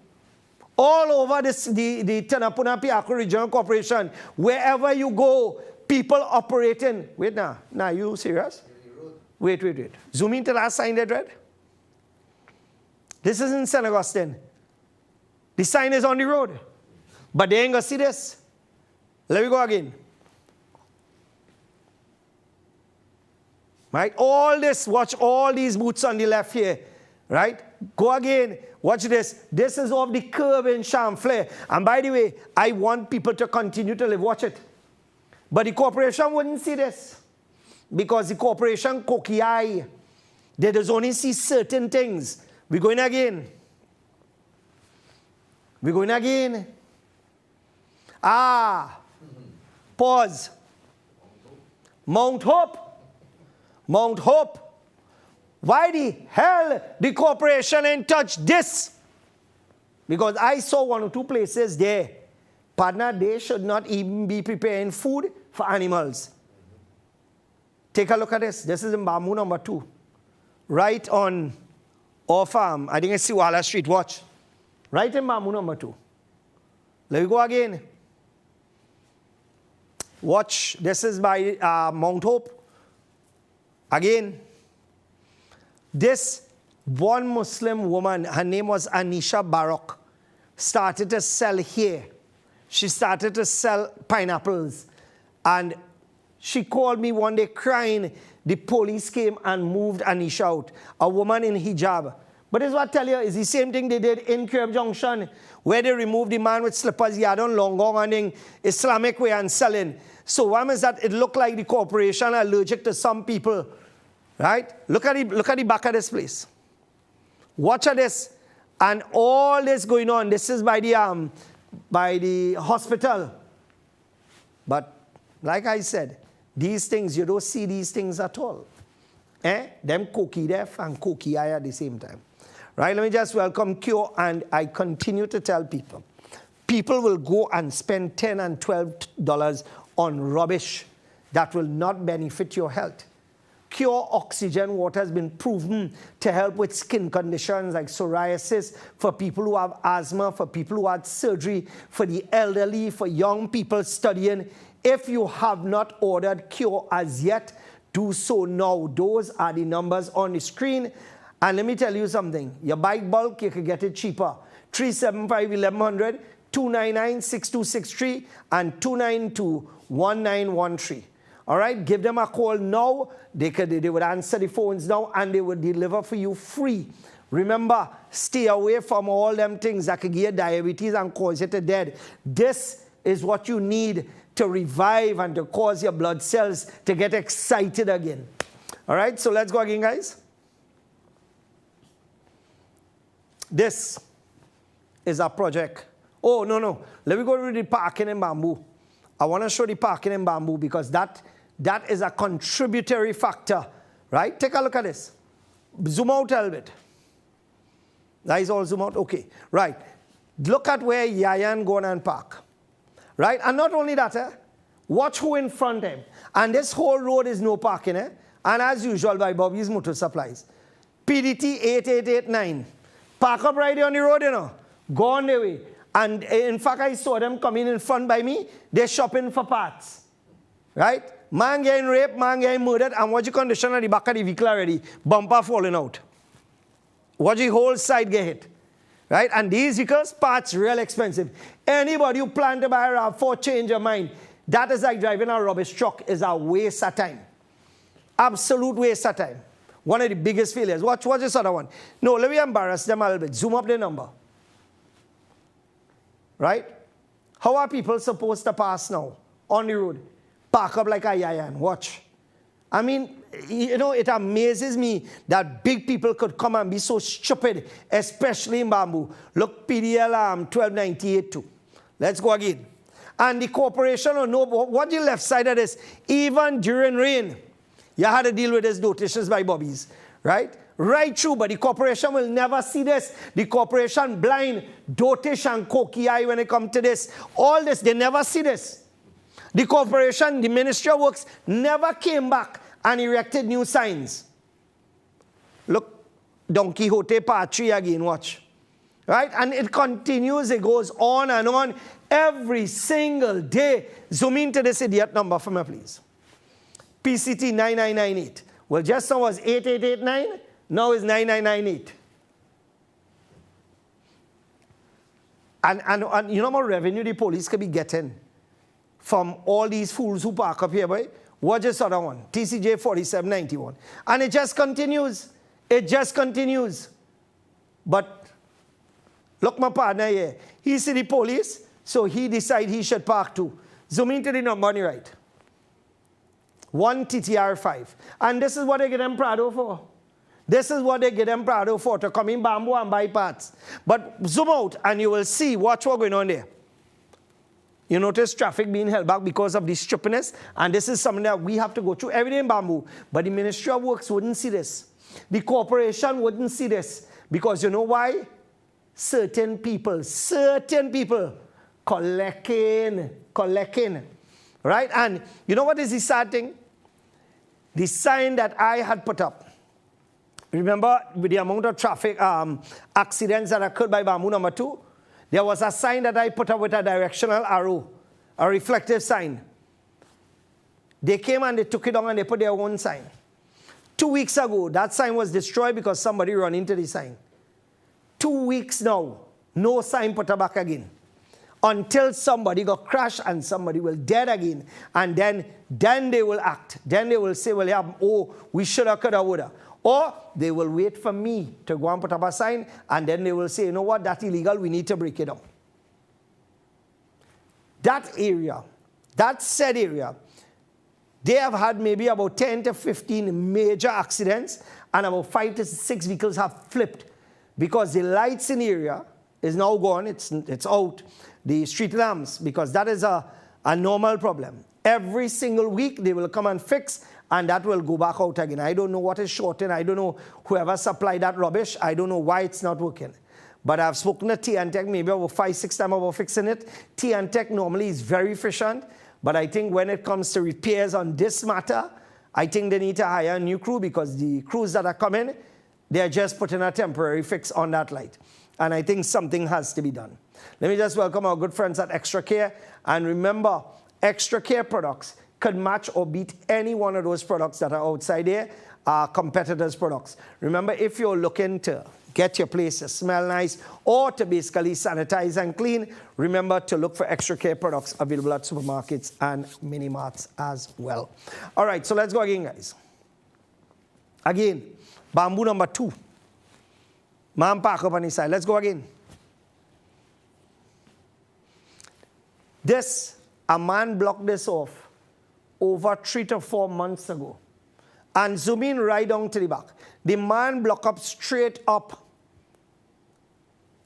All over this, the Tanapuna Piako Regional Corporation, wherever you go, people operating. Wait now, you serious? Wait. Zoom into that sign there, Red. This is in St. Augustine. The sign is on the road. But they ain't gonna see this. Let me go again. Right? All this, watch all these booths on the left here. Right? Go again. Watch this. This is off the curb in Champlain. And by the way, I want people to continue to live. Watch it. But the corporation wouldn't see this. Because the corporation cocky eye. They just only see certain things. We're going again. We're going again. Pause. Mount Hope. Mount Hope. Why the hell the corporation ain't touch this? Because I saw one or two places there. Partner, they should not even be preparing food for animals. Take a look at this. This is in Bamboo number 2. Right on our farm. I think it's Siwala Street. Watch. Right in Bamboo number 2. Let me go again. Watch. This is by Mount Hope. Again. This one Muslim woman, her name was Anisha Barak, started to sell here. She started to sell pineapples. And she called me one day crying. The police came and moved Anisha out. A woman in hijab. But this is what I tell you, is the same thing they did in Curb Junction, where they removed the man with slippers, he had on long and in Islamic way and selling. So one is that it looked like the corporation allergic to some people. Right? Look at the back of this place. Watch at this. And all this going on. This is by the hospital. But like I said, these things, you don't see these things at all. Them cookie deaf and cookie eye at the same time. Right? Let me just welcome Cure, and I continue to tell people. People will go and spend $10 and $12 on rubbish that will not benefit your health. Cure Oxygen Water has been proven to help with skin conditions like psoriasis, for people who have asthma, for people who had surgery, for the elderly, for young people studying. If you have not ordered Cure as yet, do so now. Those are the numbers on the screen. And let me tell you something. You buy bulk, you can get it cheaper. 375-1100, 299-6263, and 292-1913. All right, give them a call now. They would answer the phones now, and they would deliver for you free. Remember, stay away from all them things that could give you diabetes and cause you to dead. This is what you need to revive and to cause your blood cells to get excited again. All right, so let's go again, guys. This is a project. Oh, no. Let me go to the parking in Bamboo. I want to show the parking in Bamboo because that is a contributory factor, right? Take a look at this. Zoom out a little bit. That is all zoom out? Okay, right. Look at where Yayan go and park, right? And not only that, Watch who in front of him. And this whole road is no parking, eh? And as usual, by Bobby's Motor Supplies. PDT 8889. Park up right there on the road, you know. Go on their way. And in fact, I saw them coming in front by me. They're shopping for parts. Right? Man getting raped, man getting murdered. And watch the condition of the back of the vehicle already. Bumper falling out. Watch the whole side get hit. Right? And these vehicles, parts real expensive. Anybody who plan to buy a RAV4, change your mind. That is like driving a rubbish truck. Is a waste of time. Absolute waste of time. One of the biggest failures. Watch this other one. No, let me embarrass them a little bit. Zoom up the number. Right? How are people supposed to pass now on the road? Park up like a yayan. Watch. I mean, you know, it amazes me that big people could come and be so stupid, especially in Bamboo. Look, PDL 1298 too. Let's go again. And the corporation will know what the left side of this, even during rain, you had to deal with these notices by Bobbies, right? Right through, but the corporation will never see this. The corporation blind, dotish and cocky eye when it comes to this. All this, they never see this. The corporation, the Ministry of Works, never came back and erected new signs. Look, Don Quixote Part 3 again, watch. Right? And it continues, it goes on and on every single day. Zoom into this idiot number for me, please. PCT 9998. Well, just now was 8889, now is 9998. And you know how much revenue the police could be getting from all these fools who park up here, boy? Watch this other one, TCJ 4791. And it just continues. It just continues. But look, my partner here. He see the police, so he decide he should park too. Zoom into the number on the right. 1 TTR5. And this is what they get them Prado for. This is what they get them Prado for, to come in Bamboo and buy parts. But zoom out and you will see, watch what's going on there. You notice traffic being held back because of this stupidness, and this is something that we have to go through every day in Bamboo. But the Ministry of Works wouldn't see this. The corporation wouldn't see this. Because you know why? Certain people collecting. Right? And you know what is the sad thing? The sign that I had put up. Remember, with the amount of traffic accidents that occurred by Bamboo number 2, there was a sign that I put up with a directional arrow, a reflective sign. They came and they took it down and they put their own sign. 2 weeks ago, that sign was destroyed because somebody ran into the sign. 2 weeks now, no sign put back again. Until somebody got crashed and somebody will dead again. And then they will act. Then they will say, well, yeah, oh, we shoulda, coulda, woulda. Or they will wait for me to go and put up a sign, and then they will say, you know what, that's illegal, we need to break it down. That area, that said area, they have had maybe about 10 to 15 major accidents, and about 5 to 6 vehicles have flipped because the lights in the area is now gone, it's out. The street lamps, because that is a normal problem. Every single week they will come and fix, and that will go back out again. I don't know what is shorting. I don't know whoever supplied that rubbish. I don't know why it's not working. But I've spoken to T&Tech maybe about 5-6 times about fixing it. T&Tech normally is very efficient, but I think when it comes to repairs on this matter, I think they need to hire a new crew, because the crews that are coming, they're just putting a temporary fix on that light. And I think something has to be done. Let me just welcome our good friends at Extra Care. And remember, Extra Care products could match or beat any one of those products that are outside there, competitors' products. Remember, if you're looking to get your place to smell nice or to basically sanitize and clean, remember to look for Extra Care products available at supermarkets and mini-marts as well. All right, so let's go again, guys. Again, Bamboo number 2. Man, park up on his side. Let's go again. A man blocked this off over 3 to 4 months ago. And zoom in right down to the back. The man blocked up straight up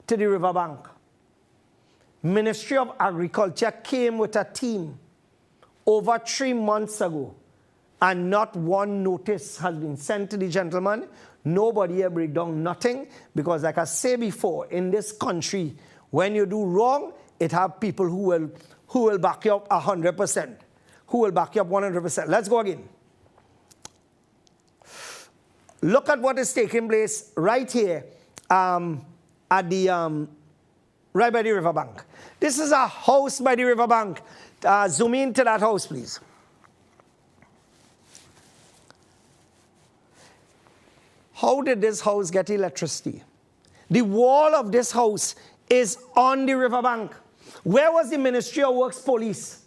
to the riverbank. Ministry of Agriculture came with a team over 3 months ago, and not one notice has been sent to the gentleman. Nobody here break down nothing, because like I said before, in this country, when you do wrong, it have people who will back you up 100%. who will back you up 100%. Let's go again. Look at what is taking place right here at the right by the riverbank. This is a house by the riverbank. Zoom in to that house, please. How did this house get electricity? The wall of this house is on the riverbank. Where was the Ministry of Works police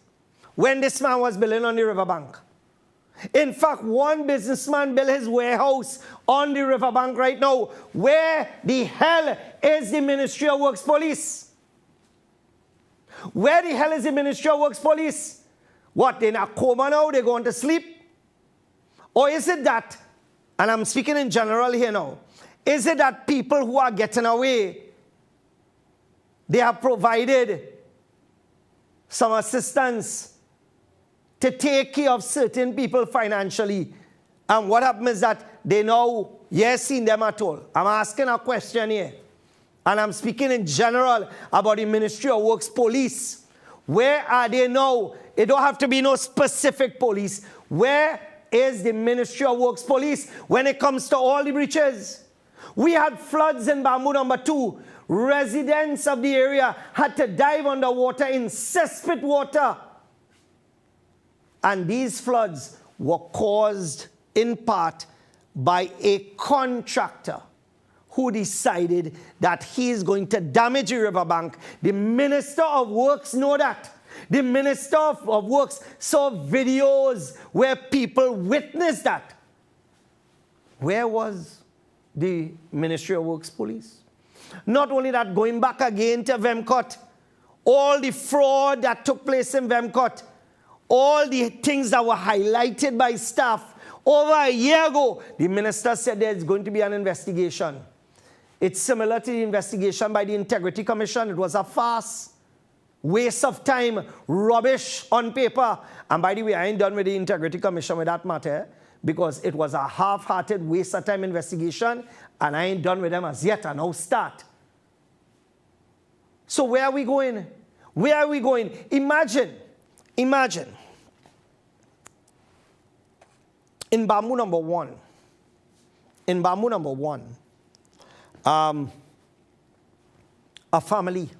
when this man was building on the riverbank? In fact, one businessman built his warehouse on the riverbank right now. Where the hell is the Ministry of Works police? Where the hell is the Ministry of Works police? What, they're in a coma now? They're going to sleep? Or is it that, and I'm speaking in general here now, is it that people who are getting away, they have provided some assistance to take care of certain people financially? And what happens is that they now, yes, seen them at all. I'm asking a question here. And I'm speaking in general about the Ministry of Works police. Where are they now? It don't have to be no specific police. Where is the Ministry of Works police when it comes to all the breaches? We had floods in Bamboo number 2. Residents of the area had to dive underwater in cesspit water. And these floods were caused in part by a contractor who decided that he is going to damage the riverbank. The Minister of Works know that. The Minister of Works saw videos where people witnessed that. Where was the Ministry of Works police? Not only that, going back again to Vemcot, all the fraud that took place in Vemcot, all the things that were highlighted by staff over a year ago, the minister said there's going to be an investigation. It's similar to the investigation by the Integrity Commission. It was a farce, waste of time, rubbish on paper. And by the way, I ain't done with the Integrity Commission with that matter, because it was a half-hearted waste of time investigation, and I ain't done with them as yet, and now start. So where are we going? Where are we going? Imagine, in Bamboo number 1, a family,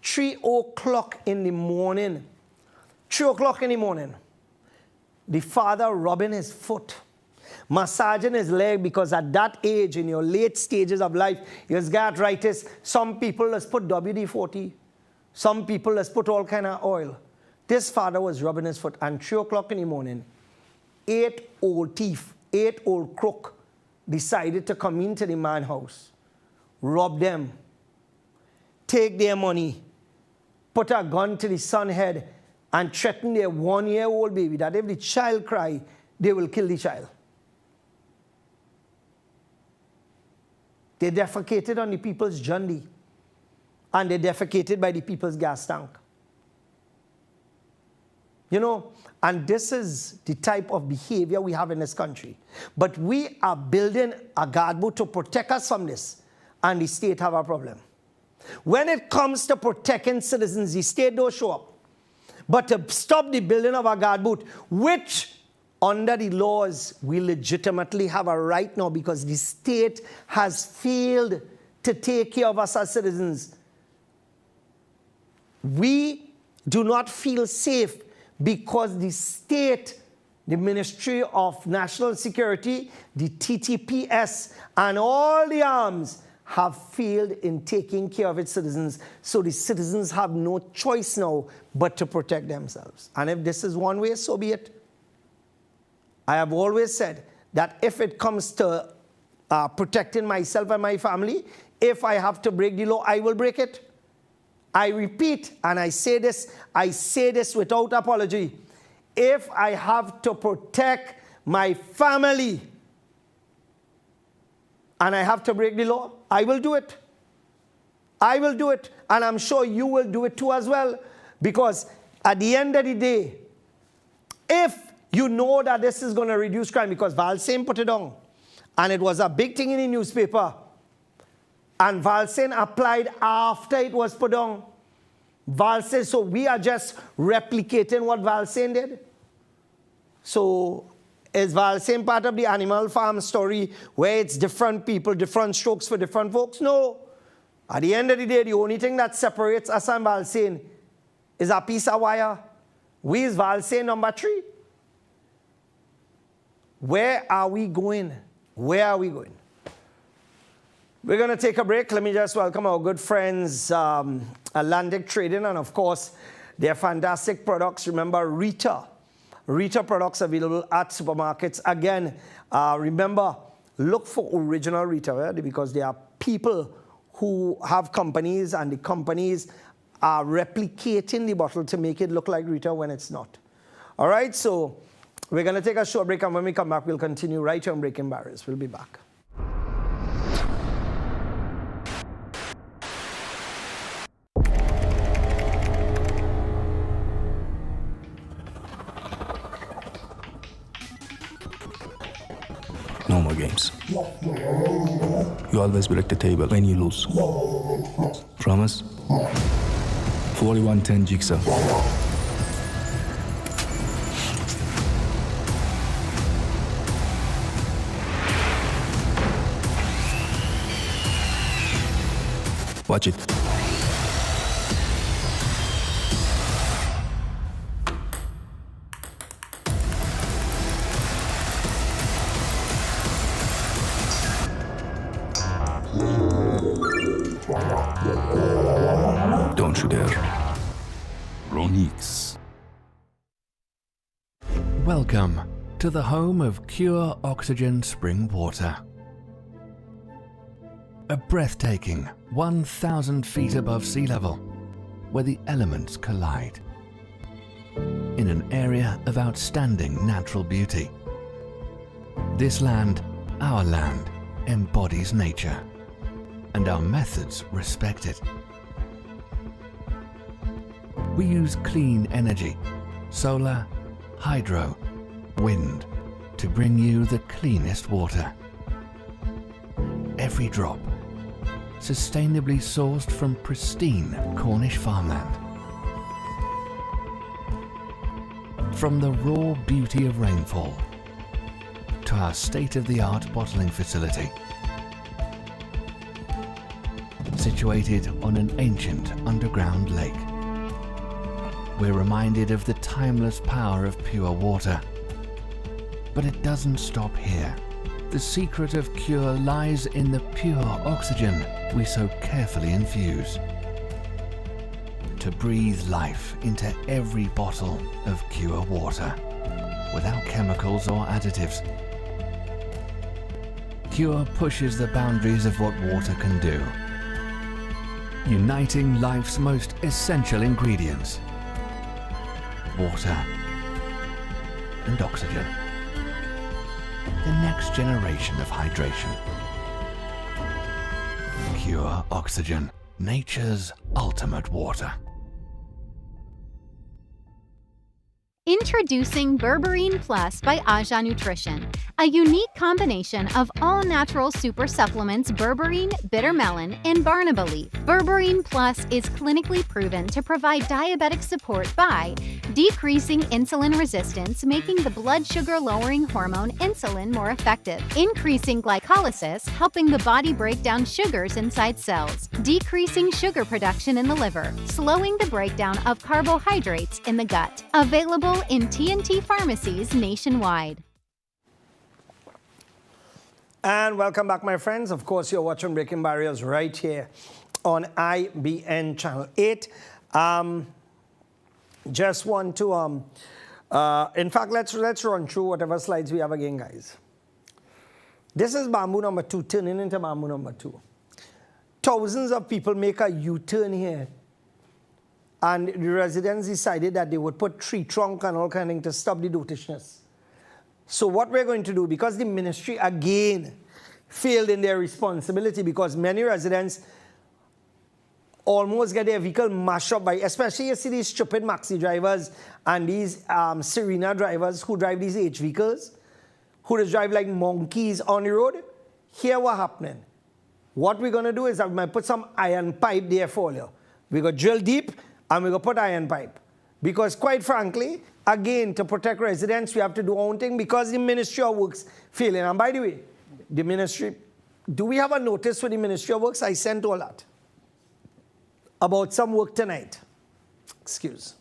3 o'clock in the morning, the father rubbing his foot, massaging his leg, because at that age, in your late stages of life, you got arthritis. Some people just put WD-40. Some people just put all kind of oil. This father was rubbing his foot, and 3 o'clock in the morning, 8 old thief, 8 old crook decided to come into the man's house, rob them, take their money, put a gun to the son's head, and threaten their 1-year-old baby that if the child cry, they will kill the child. They defecated on the people's journey, and they defecated by the people's gas tank. You know, and this is the type of behavior we have in this country. But we are building a guard boot to protect us from this, and the state have a problem. When it comes to protecting citizens, the state don't show up. But to stop the building of a guard boot, which under the laws we legitimately have a right now, because the state has failed to take care of us as citizens. We do not feel safe because the state, the Ministry of National Security, the TTPS, and all the arms have failed in taking care of its citizens. So the citizens have no choice now but to protect themselves. And if this is one way, so be it. I have always said that if it comes to protecting myself and my family, if I have to break the law, I will break it. I repeat, and I say this without apology. If I have to protect my family and I have to break the law, I will do it. I will do it. And I'm sure you will do it too as well. Because at the end of the day, if you know that this is going to reduce crime, because Valsain put it on, and it was a big thing in the newspaper, and Valsain applied after it was put on. Valsain, so we are just replicating what Valsain did. So is Valsane part of the animal farm story where it's different people, different strokes for different folks? No. At the end of the day, the only thing that separates us and Valsane is a piece of wire. We is Valsane number 3. Where are we going? Where are we going? We're going to take a break. Let me just welcome our good friends, Atlantic Trading, and of course, their fantastic products. Remember, Rita products available at supermarkets. Again, remember, look for original Rita, right? Because there are people who have companies, and the companies are replicating the bottle to make it look like Rita when it's not. All right, so we're going to take a short break, and when we come back, we'll continue right here on Breaking Barriers. We'll be back. No more games. You always break the table when you lose. Promise? 41-10 jigsaw. Watch it. Don't you dare. Ronix. Welcome to the home of Pure Oxygen Spring Water. A breathtaking 1,000 feet above sea level, where the elements collide. In an area of outstanding natural beauty. This land, our land, embodies nature, and our methods respect it. We use clean energy, solar, hydro, wind, to bring you the cleanest water. Every drop, sustainably sourced from pristine Cornish farmland. From the raw beauty of rainfall to our state-of-the-art bottling facility, situated on an ancient underground lake. We're reminded of the timeless power of pure water. But it doesn't stop here. The secret of cure lies in the pure oxygen we so carefully infuse. To breathe life into every bottle of pure water, without chemicals or additives. Cure pushes the boundaries of what water can do, uniting life's most essential ingredients: water and oxygen. The next generation of hydration. Pure Oxygen, nature's ultimate water. Introducing Berberine Plus by Aja Nutrition, a unique combination of all-natural super supplements berberine, bitter melon, and barnaba leaf. Berberine Plus is clinically proven to provide diabetic support by decreasing insulin resistance, making the blood sugar-lowering hormone insulin more effective, increasing glycolysis, helping the body break down sugars inside cells, decreasing sugar production in the liver, slowing the breakdown of carbohydrates in the gut. Available in TNT pharmacies nationwide. And welcome back, my friends. Of course, you're watching Breaking Barriers right here on IBN Channel 8. Just want to, in fact, let's run through whatever slides we have again, guys. This is bamboo number 2, turning into bamboo number 2. Thousands of people make a U-turn here. And the residents decided that they would put tree trunk and all kind of things to stop the dotishness. So what we're going to do, because the ministry again failed in their responsibility, because many residents almost get their vehicle mashed up by, especially you see these stupid maxi drivers and these Serena drivers who drive these H vehicles, who just drive like monkeys on the road. Here what happening. What we're going to do is I might put some iron pipe there for you. We're going to drill deep and we're going to put iron pipe. Because quite frankly, again, to protect residents, we have to do our own thing because the Ministry of Works failing. And by the way, the ministry, do we have a notice for the Ministry of Works? I sent all that. About some work tonight. Excuse.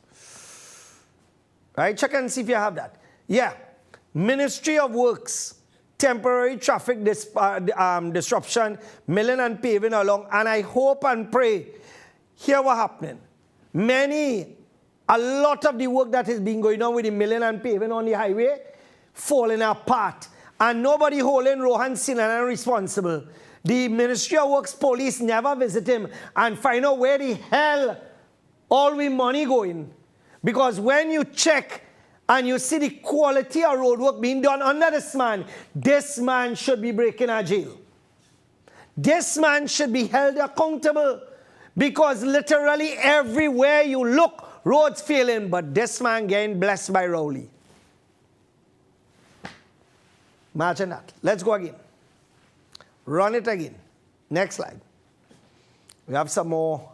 Right, check and see if you have that. Yeah, Ministry of Works, temporary traffic disruption, milling and paving along. And I hope and pray, hear what happening. A lot of the work that has been going on with the milling and paving on the highway, falling apart. And nobody holding Rohan Sinhan responsible. The Ministry of Works police never visit him and find out where the hell all we money going. Because when you check and you see the quality of road work being done under this man should be breaking a jail. This man should be held accountable because literally everywhere you look, roads failing, but this man getting blessed by Rowley. Imagine that. Let's go again. Run it again. Next slide. We have some more.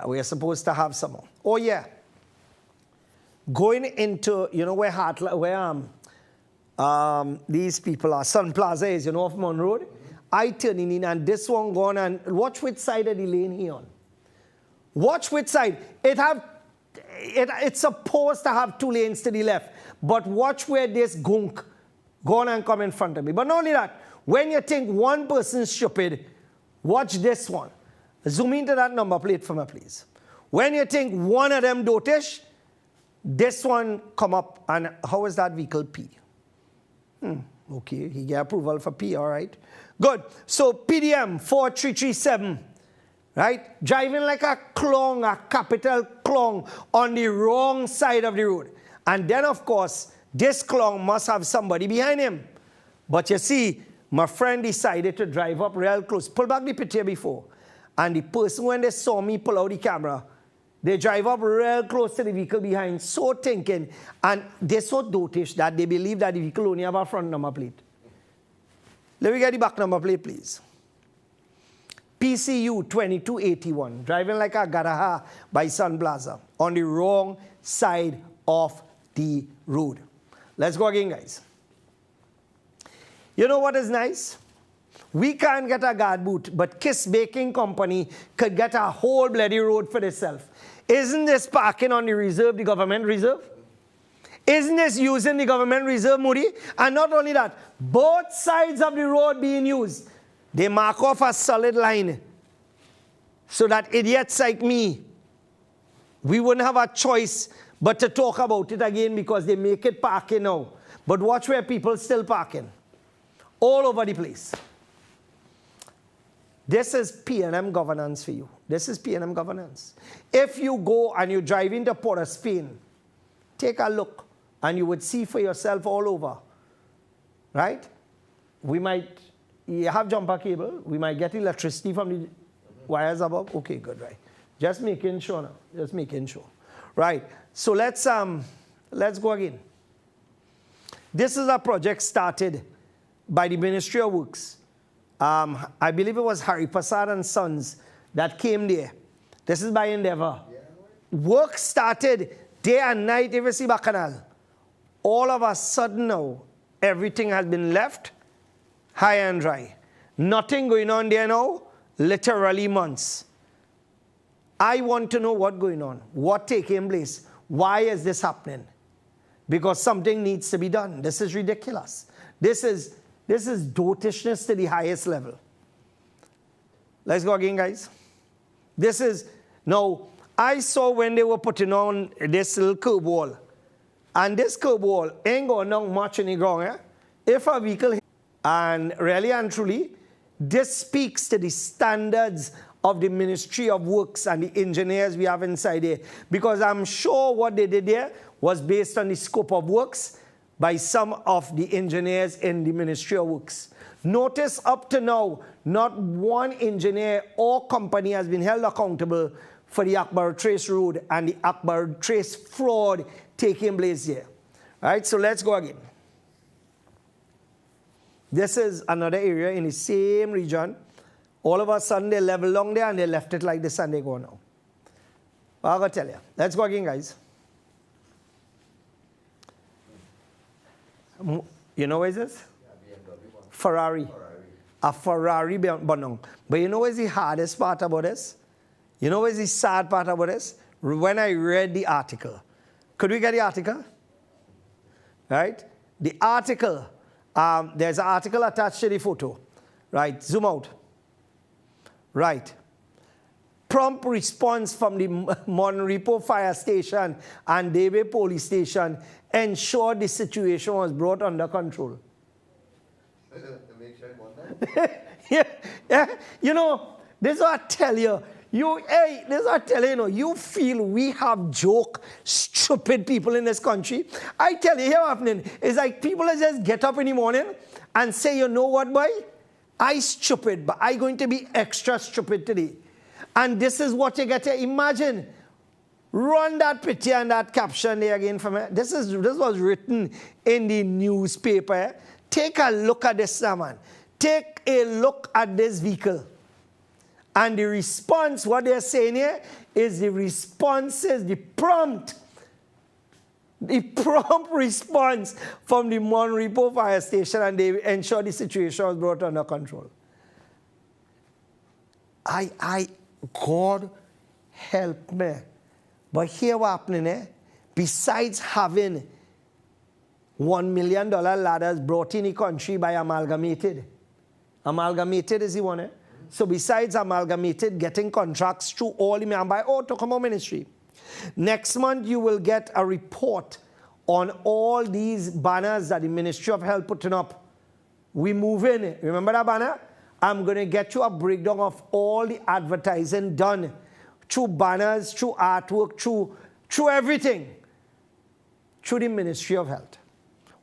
We are supposed to have some more. Oh yeah. Going into, you know where these people are. Sun Plaza is, you know, off Mon Road. I turning in and this one going and watch which side of the lane he on. Watch which side. It's supposed to have 2 lanes to the left. But watch where this gunk gone and come in front of me. But not only that, when you think one person's stupid, watch this one. Zoom into that number plate for me, please. When you think one of them dotish, this one come up. And how is that vehicle P? Okay, he get approval for P, all right. Good. So PDM 4337. Right? Driving like a clown, a capital clown on the wrong side of the road. And then, of course, this clown must have somebody behind him. But you see, my friend decided to drive up real close. Pull back the picture before. And the person, when they saw me pull out the camera, they drive up real close to the vehicle behind, so thinking. And they're so dotish that they believe that the vehicle only have a front number plate. Let me get the back number plate, please. PCU 2281, driving like a Garaha by Sun Plaza on the wrong side of the road. Let's go again, guys. You know what is nice? We can't get a guard boot, but Kiss Baking Company could get a whole bloody road for itself. Isn't this parking on the reserve, the government reserve? Isn't this using the government reserve, Moody? And not only that, both sides of the road being used. They mark off a solid line so that idiots like me, we wouldn't have a choice but to talk about it again because they make it parking now. But watch where people still parking. All over the place. This is P&M governance for you. This is P&M governance. If you go and you drive into Port of Spain, take a look and you would see for yourself all over. Right? You have jumper cable. We might get electricity from the wires above. Okay, good, right. Just making sure now. Just making sure. Right. So let's go again. This is a project started by the Ministry of Works. I believe it was Harry Prasad and Sons that came there. This is by Endeavour. Work started day and night, if you see Bacchanal. All of a sudden now, everything has been left high and dry. Nothing going on there now, literally months. I want to know what's going on, what taking place, why is this happening? Because something needs to be done. This is ridiculous. This is dotishness to the highest level. Let's go again, guys. Now, I saw when they were putting on this little curb wall, and this curb wall ain't going down much in the ground. If a vehicle, and really and truly, this speaks to the standards of the Ministry of Works and the engineers we have inside there. Because I'm sure what they did there was based on the scope of works by some of the engineers in the Ministry of Works. Notice up to now, not one engineer or company has been held accountable for the Akbar Trace Road and the Akbar Trace fraud taking place here. All right, so let's go again. This is another area in the same region. All of a sudden, they level along there and they left it like this and they go now. Well, I'm going to tell you. Let's go again, guys. You know what is this? Ferrari. A Ferrari bonong. But you know what is the hardest part about this? You know what is the sad part about this? When I read the article. Could we get the article? Right? The article, there's an article attached to the photo. Right? Zoom out. Right. Prompt response from the Monrepo Fire Station and Debe Police Station ensured the situation was brought under control. yeah. You know, this is what I tell you. This is what I tell you, you feel we have joke, stupid people in this country. I tell you, here what's happening. It's like people just get up in the morning and say, you know what, boy? I stupid, but I going to be extra stupid today. And this is what you get to imagine. Run that picture and that caption there again for me. This was written in the newspaper. Take a look at this now, man. Take a look at this vehicle. And the response, what they're saying here, is the responses, the prompt response from the Monrepo Fire Station, and they ensured the situation was brought under control. God help me. But here what's happening, besides having $1 million ladders brought in the country by Amalgamated. Amalgamated is the one, So besides Amalgamated getting contracts through all the by Automotive ministry. Next month you will get a report on all these banners that the Ministry of Health putting up. We move in. Remember that banner? I'm going to get you a breakdown of all the advertising done through banners, through artwork, through everything, through the Ministry of Health.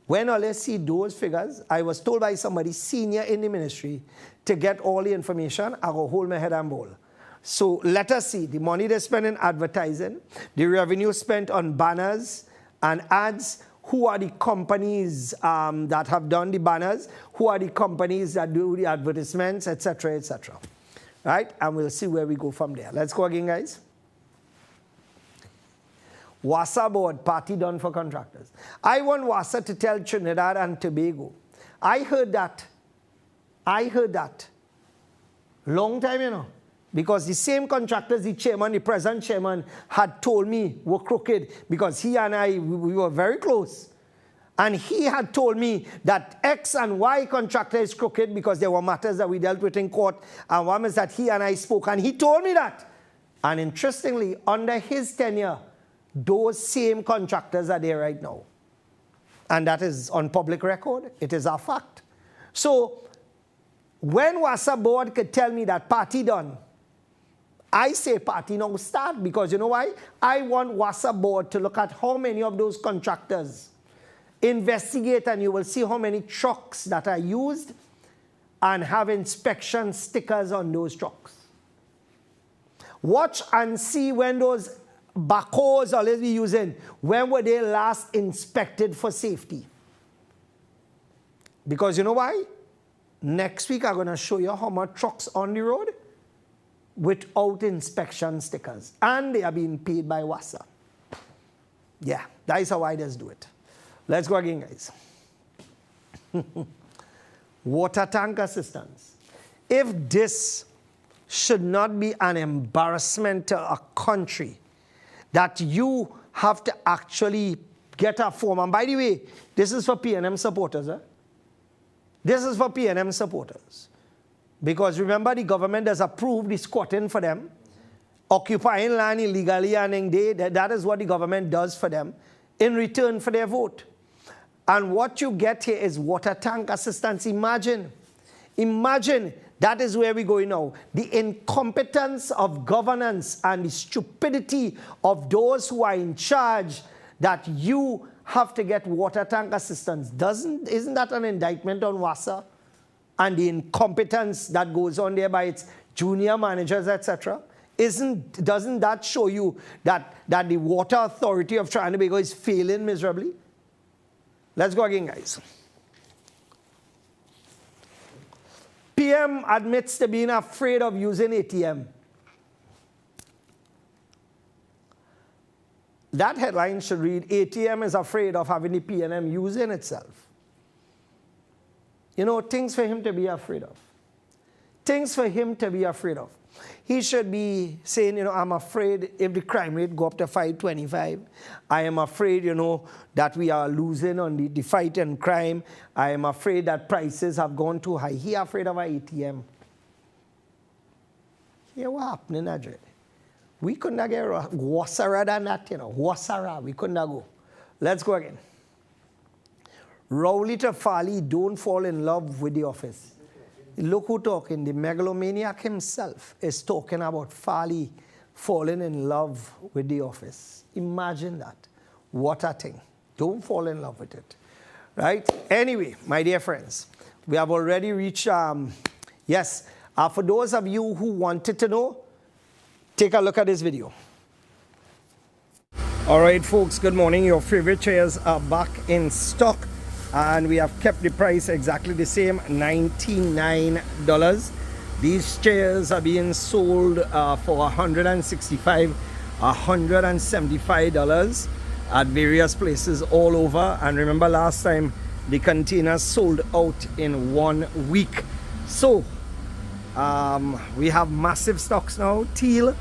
When I see those figures, I was told by somebody senior in the ministry to get all the information. I go hold my head and bowl. So let us see the money they spend in advertising, the revenue spent on banners and ads. Who are the companies that have done the banners? Who are the companies that do the advertisements, etc., etc. Right? And we'll see where we go from there. Let's go again, guys. Wasa board, party done for contractors. I want Wasa to tell Trinidad and Tobago. I heard that long time, because the same contractors the present chairman had told me were crooked, because he and I, we were very close. And he had told me that X and Y contractor is crooked because there were matters that we dealt with in court, and one is that he and I spoke, and he told me that. And interestingly, under his tenure, those same contractors are there right now. And that is on public record. It is a fact. So when Wasa board could tell me that party done, I say party now start, because you know why? I want Wasa board to look at how many of those contractors, investigate, and you will see how many trucks that are used and have inspection stickers on those trucks. Watch and see when those backhoes always be using, when were they last inspected for safety? Because you know why? Next week I'm going to show you how much trucks on the road without inspection stickers, and they are being paid by Wasa. Yeah, that is how I just do it. Let's go again, guys. Water tank assistance. If this should not be an embarrassment to a country, that you have to actually get a form. And by the way, this is for PNM supporters. This is for PNM supporters. Because remember, the government has approved the squatting for them, occupying land illegally, and that is what the government does for them in return for their vote. And what you get here is water tank assistance. Imagine that is where we're going now. The incompetence of governance and the stupidity of those who are in charge, that you have to get water tank assistance. Isn't that an indictment on Wasa? And the incompetence that goes on there by its junior managers, etc. Doesn't that show you that the Water Authority of Trinidad and Tobago is failing miserably? Let's go again, guys. PM admits to being afraid of using ATM. that headline should read, ATM is afraid of having the PNM using itself. You know, things for him to be afraid of. Things for him to be afraid of. He should be saying, you know, I'm afraid if the crime rate go up to 525. I am afraid, you know, that we are losing on the fight and crime. I am afraid that prices have gone too high. He afraid of our ATM. Yeah, what happened, Adre? We couldn't get Wasa than that, you know. Wasa, we couldn't go. Let's go again. Rowley to Farley, don't fall in love with the office. Look who talking. The megalomaniac himself is talking about Farley falling in love with the office. Imagine that. What a thing. Don't fall in love with it. Right? Anyway, my dear friends, we have already reached, yes, for those of you who wanted to know, take a look at this video. All right, folks, good morning. Your favorite chairs are back in stock. And we have kept the price exactly the same, $99. These chairs are being sold for $165, $175 at various places all over. And remember last time, the containers sold out in 1 week. So, we have massive stocks now, teal,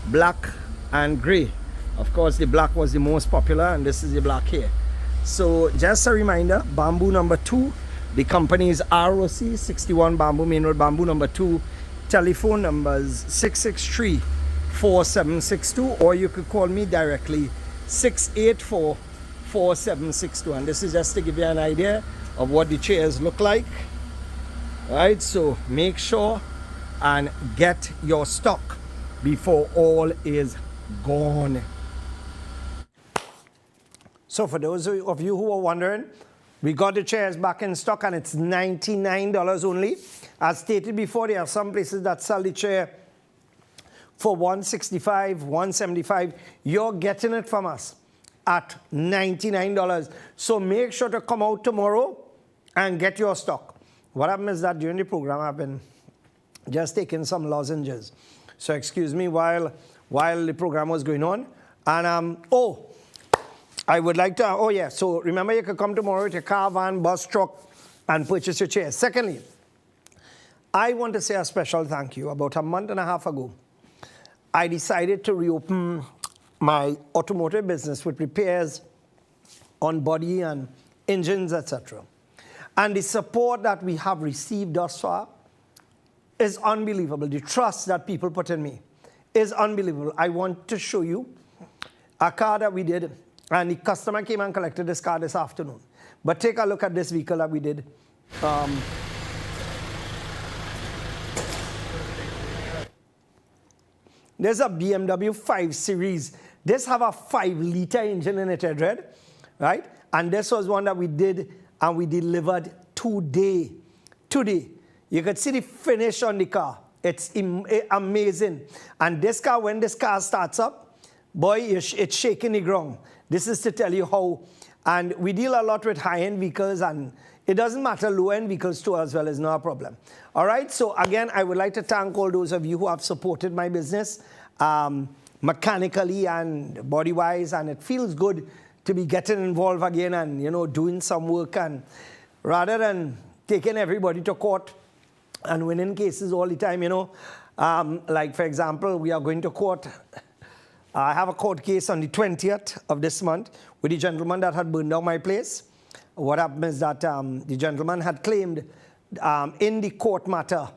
black, and gray. Of course, the black was the most popular, and this is the black here. So just a reminder, bamboo number 2, the company is ROC 61 Bamboo Main Road, bamboo number 2. Telephone numbers 663-4762, or you could call me directly 684-4762. And this is just to give you an idea of what the chairs look like. All right, so make sure and get your stock before all is gone. So for those of you who are wondering, we got the chairs back in stock and it's $99 only. As stated before, there are some places that sell the chair for $165, $175. You're getting it from us at $99. So make sure to come out tomorrow and get your stock. What happened is that during the program, I've been just taking some lozenges. So excuse me while the program was going on. And, I would like to, so remember you can come tomorrow with your car, van, bus, truck, and purchase your chair. Secondly, I want to say a special thank you. About a month and a half ago, I decided to reopen my automotive business with repairs on body and engines, etc. And the support that we have received thus far is unbelievable. The trust that people put in me is unbelievable. I want to show you a car that we did. And the customer came and collected this car this afternoon. But take a look at this vehicle that we did. There's a BMW 5 Series. This have a 5-liter engine in it, Red, right? And this was one that we did and we delivered today. Today. You could see the finish on the car. It's amazing. And this car, when this car starts up, boy, it's shaking the ground. This is to tell you how, and we deal a lot with high-end vehicles, and it doesn't matter, low-end vehicles too as well is not a problem. All right, so again, I would like to thank all those of you who have supported my business mechanically and body-wise, and it feels good to be getting involved again and, you know, doing some work, and rather than taking everybody to court and winning cases all the time, you know, like for example, we are going to court. I have a court case on the 20th of this month with the gentleman that had burned down my place. What happened is that the gentleman had claimed in the court matter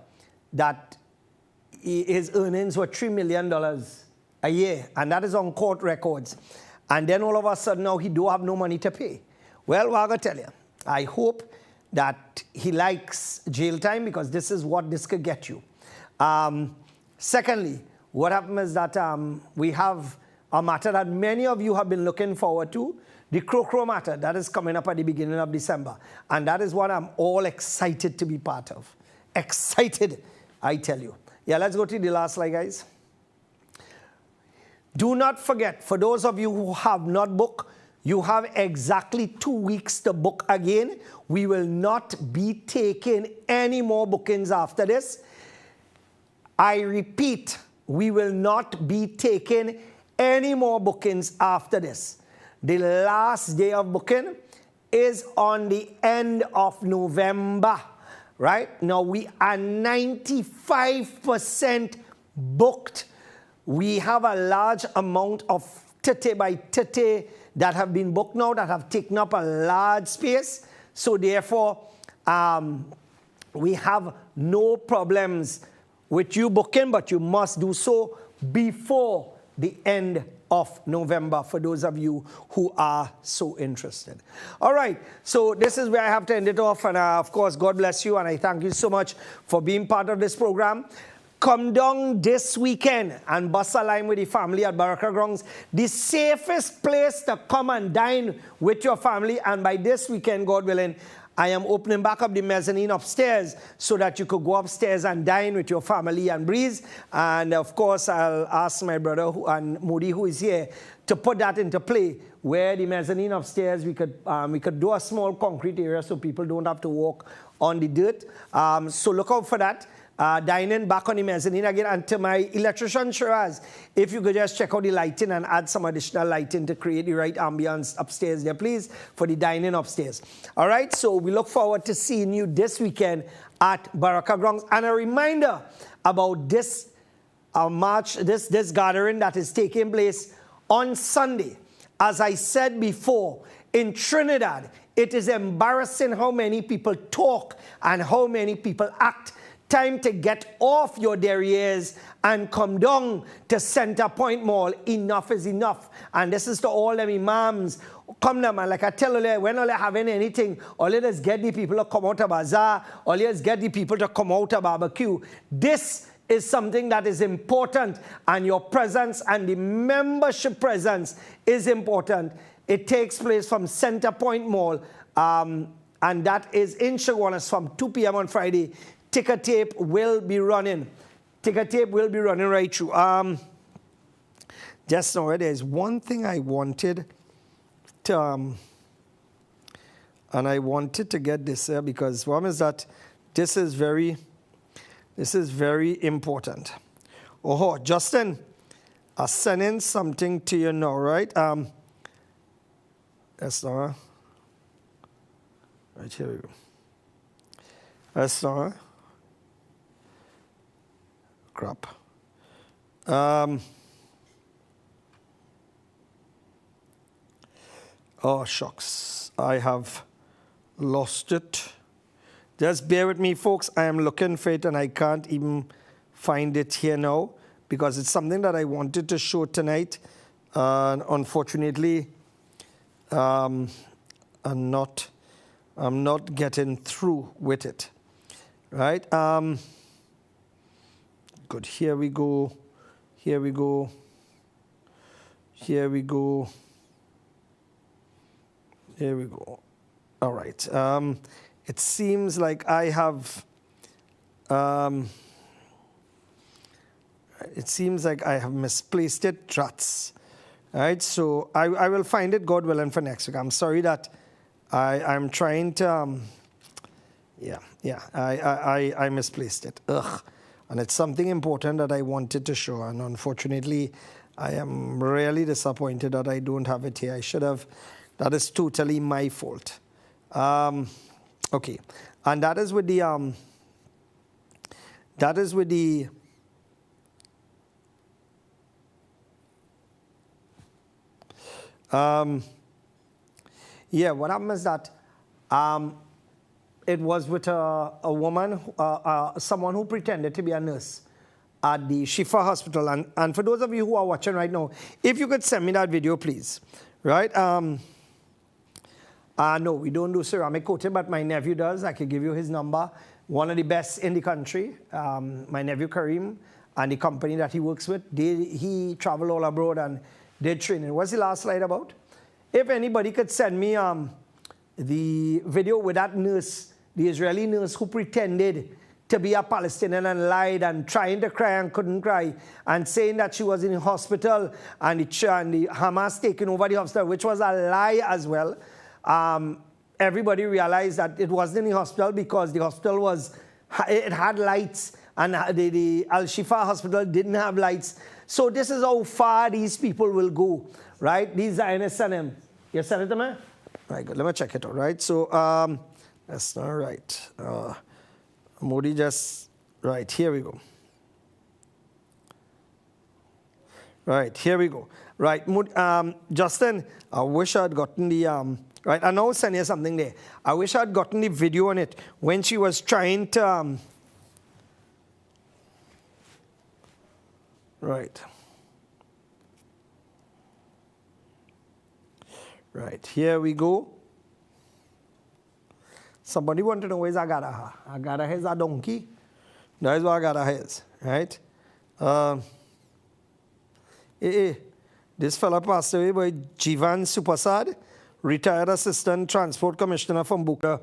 that his earnings were $3 million a year, and that is on court records. And then all of a sudden now he don't have no money to pay. Well, what I'm going to tell you, I hope that he likes jail time, because this is what this could get you. Secondly, what happened is that we have a matter that many of you have been looking forward to, the Crow matter that is coming up at the beginning of December. And that is what I'm all excited to be part of. Excited, I tell you. Yeah, let's go to the last slide, guys. Do not forget, for those of you who have not booked, you have exactly 2 weeks to book again. We will not be taking any more bookings after this. I repeat, we will not be taking any more bookings after this. The last day of booking is on the end of November, right? Now we are 95% booked. We have a large amount of tete by tete that have been booked now, that have taken up a large space. So therefore, we have no problems with you booking, but you must do so before the end of November for those of you who are so interested. All right, so this is where I have to end it off. And of course, God bless you. And I thank you so much for being part of this program. Come down this weekend and bust a line with the family at Baraka Grounds. The safest place to come and dine with your family. And by this weekend, God willing, I am opening back up the mezzanine upstairs so that you could go upstairs and dine with your family and breeze. And of course, I'll ask my brother and Moody, who is here, to put that into play, where the mezzanine upstairs, we could do a small concrete area so people don't have to walk on the dirt. So look out for that. Dining back on the mezzanine again. And to my electrician, Shiraz, if you could just check out the lighting and add some additional lighting to create the right ambience upstairs there, please, for the dining upstairs. All right, so we look forward to seeing you this weekend at Baraka Grounds. And a reminder about this march, this gathering that is taking place on Sunday. As I said before, in Trinidad, it is embarrassing how many people talk and how many people act. Time to get off your derrieres and come down to Center Point Mall. Enough is enough. And this is to all them imams. Come now, man. Like I tell you, when all having anything, all you just get the people to come out of bazaar, all you just get the people to come out of barbecue. This is something that is important, and your presence and the membership presence is important. It takes place from Center Point Mall, and that is in Chaguanas from 2 p.m. on Friday. Ticker tape will be running. Ticker tape will be running right through. Just now, there's one thing I wanted to, and I wanted to get this here because one is that this is very important. Oh, Justin, I'm sending something to you now, right? That's not. Right, here we go. That's not. Crap. Oh, shucks. I have lost it. Just bear with me, folks. I am looking for it, and I can't even find it here now because it's something that I wanted to show tonight. Unfortunately, I'm not getting through with it. Right? Good. Here we go. Here we go. Here we go. Here we go. All right. It seems like I have. It seems like I have misplaced it. Drats. All right. So I will find it, God willing, for next week. I'm sorry that I'm trying to. I misplaced it. Ugh. And it's something important that I wanted to show. And unfortunately, I am really disappointed that I don't have it here. I should have. That is totally my fault. Okay. And that is with the... what happened is that it was with a woman, someone who pretended to be a nurse at the Shifa Hospital. And for those of you who are watching right now, if you could send me that video, please. Right? No, we don't do ceramic coating, but my nephew does. I could give you his number. One of the best in the country. My nephew Kareem and the company that he works with, he traveled all abroad and did training. What's the last slide about? If anybody could send me the video with that nurse, the Israeli nurse who pretended to be a Palestinian and lied and trying to cry and couldn't cry and saying that she was in the hospital and the Hamas taking over the hospital, which was a lie as well. Everybody realized that it wasn't in the hospital because the hospital it had lights, and the Al-Shifa hospital didn't have lights. So this is how far these people will go, right? These Zionists and them. You sent it to me? Right, good. Let me check it out, right? So, that's not right. Modi just, right, here we go. Right, here we go. Right, Justin, I wish I'd gotten the, right, I now send you something there. I wish I'd gotten the video on it when she was trying to, right. Right, here we go. Somebody wanted to know where's Agada. Agada is a donkey. That is what Agada is, right? This fella passed away by Jivan Supasad, retired assistant transport commissioner from Bukla.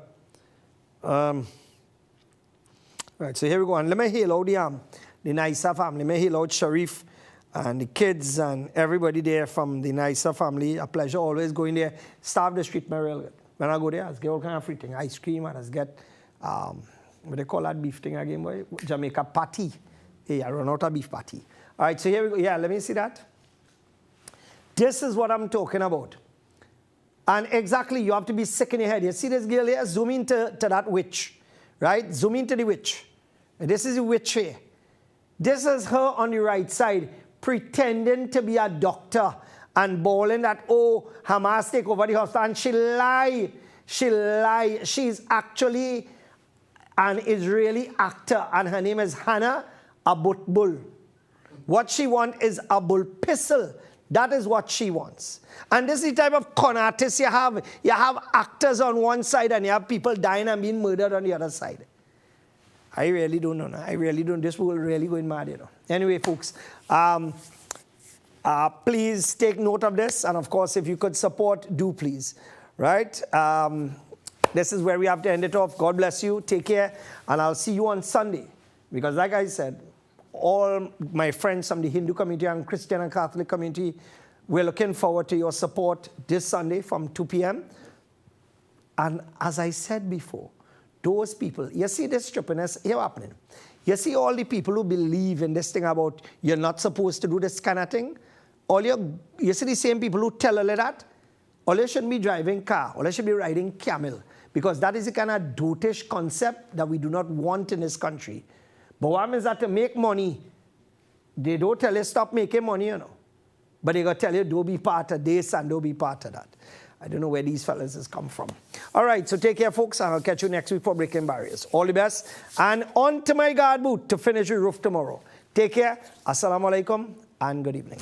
Right, so here we go. And let me hail out the Naisa family. Let me hail out Sharif and the kids and everybody there from the Naisa family. A pleasure always going there. Staff the street me real good. When I go there, I get all kind of free thing. Ice cream and I get, what they call that beef thing again, boy? Jamaica patty. Hey, I run out of beef patty. All right, so here we go. Yeah, let me see that. This is what I'm talking about. And exactly, you have to be sick in your head. You see this girl here? Zoom into that witch, right? Zoom into the witch. And this is the witch here. This is her on the right side, pretending to be a doctor and bawling that, oh, Hamas take over the hospital. And she lie. She lie. She's actually an Israeli actor, and her name is Hannah Abutbul. What she wants is Abul Pissel. That is what she wants. And this is the type of con artist you have. You have actors on one side and you have people dying and being murdered on the other side. I really don't know. I really don't. This will really go in mad, you know. Anyway, folks, please take note of this. And of course, if you could support, do please. Right? This is where we have to end it off. God bless you. Take care. And I'll see you on Sunday. Because like I said, all my friends from the Hindu community and Christian and Catholic community, we're looking forward to your support this Sunday from 2 p.m. And as I said before, those people, you see this trippiness here happening. You see all the people who believe in this thing about you're not supposed to do this kind of thing. You see the same people who tell all of that. All you shouldn't be driving car. All you should be riding camel. Because that is the kind of dotish concept that we do not want in this country. But what means that to make money, they don't tell you stop making money, you know. But they going to tell you don't be part of this and don't be part of that. I don't know where these fellas has come from. All right, so take care, folks, and I'll catch you next week for Breaking Barriers. All the best. And on to my guard boot to finish the roof tomorrow. Take care. Assalamu alaikum and good evening.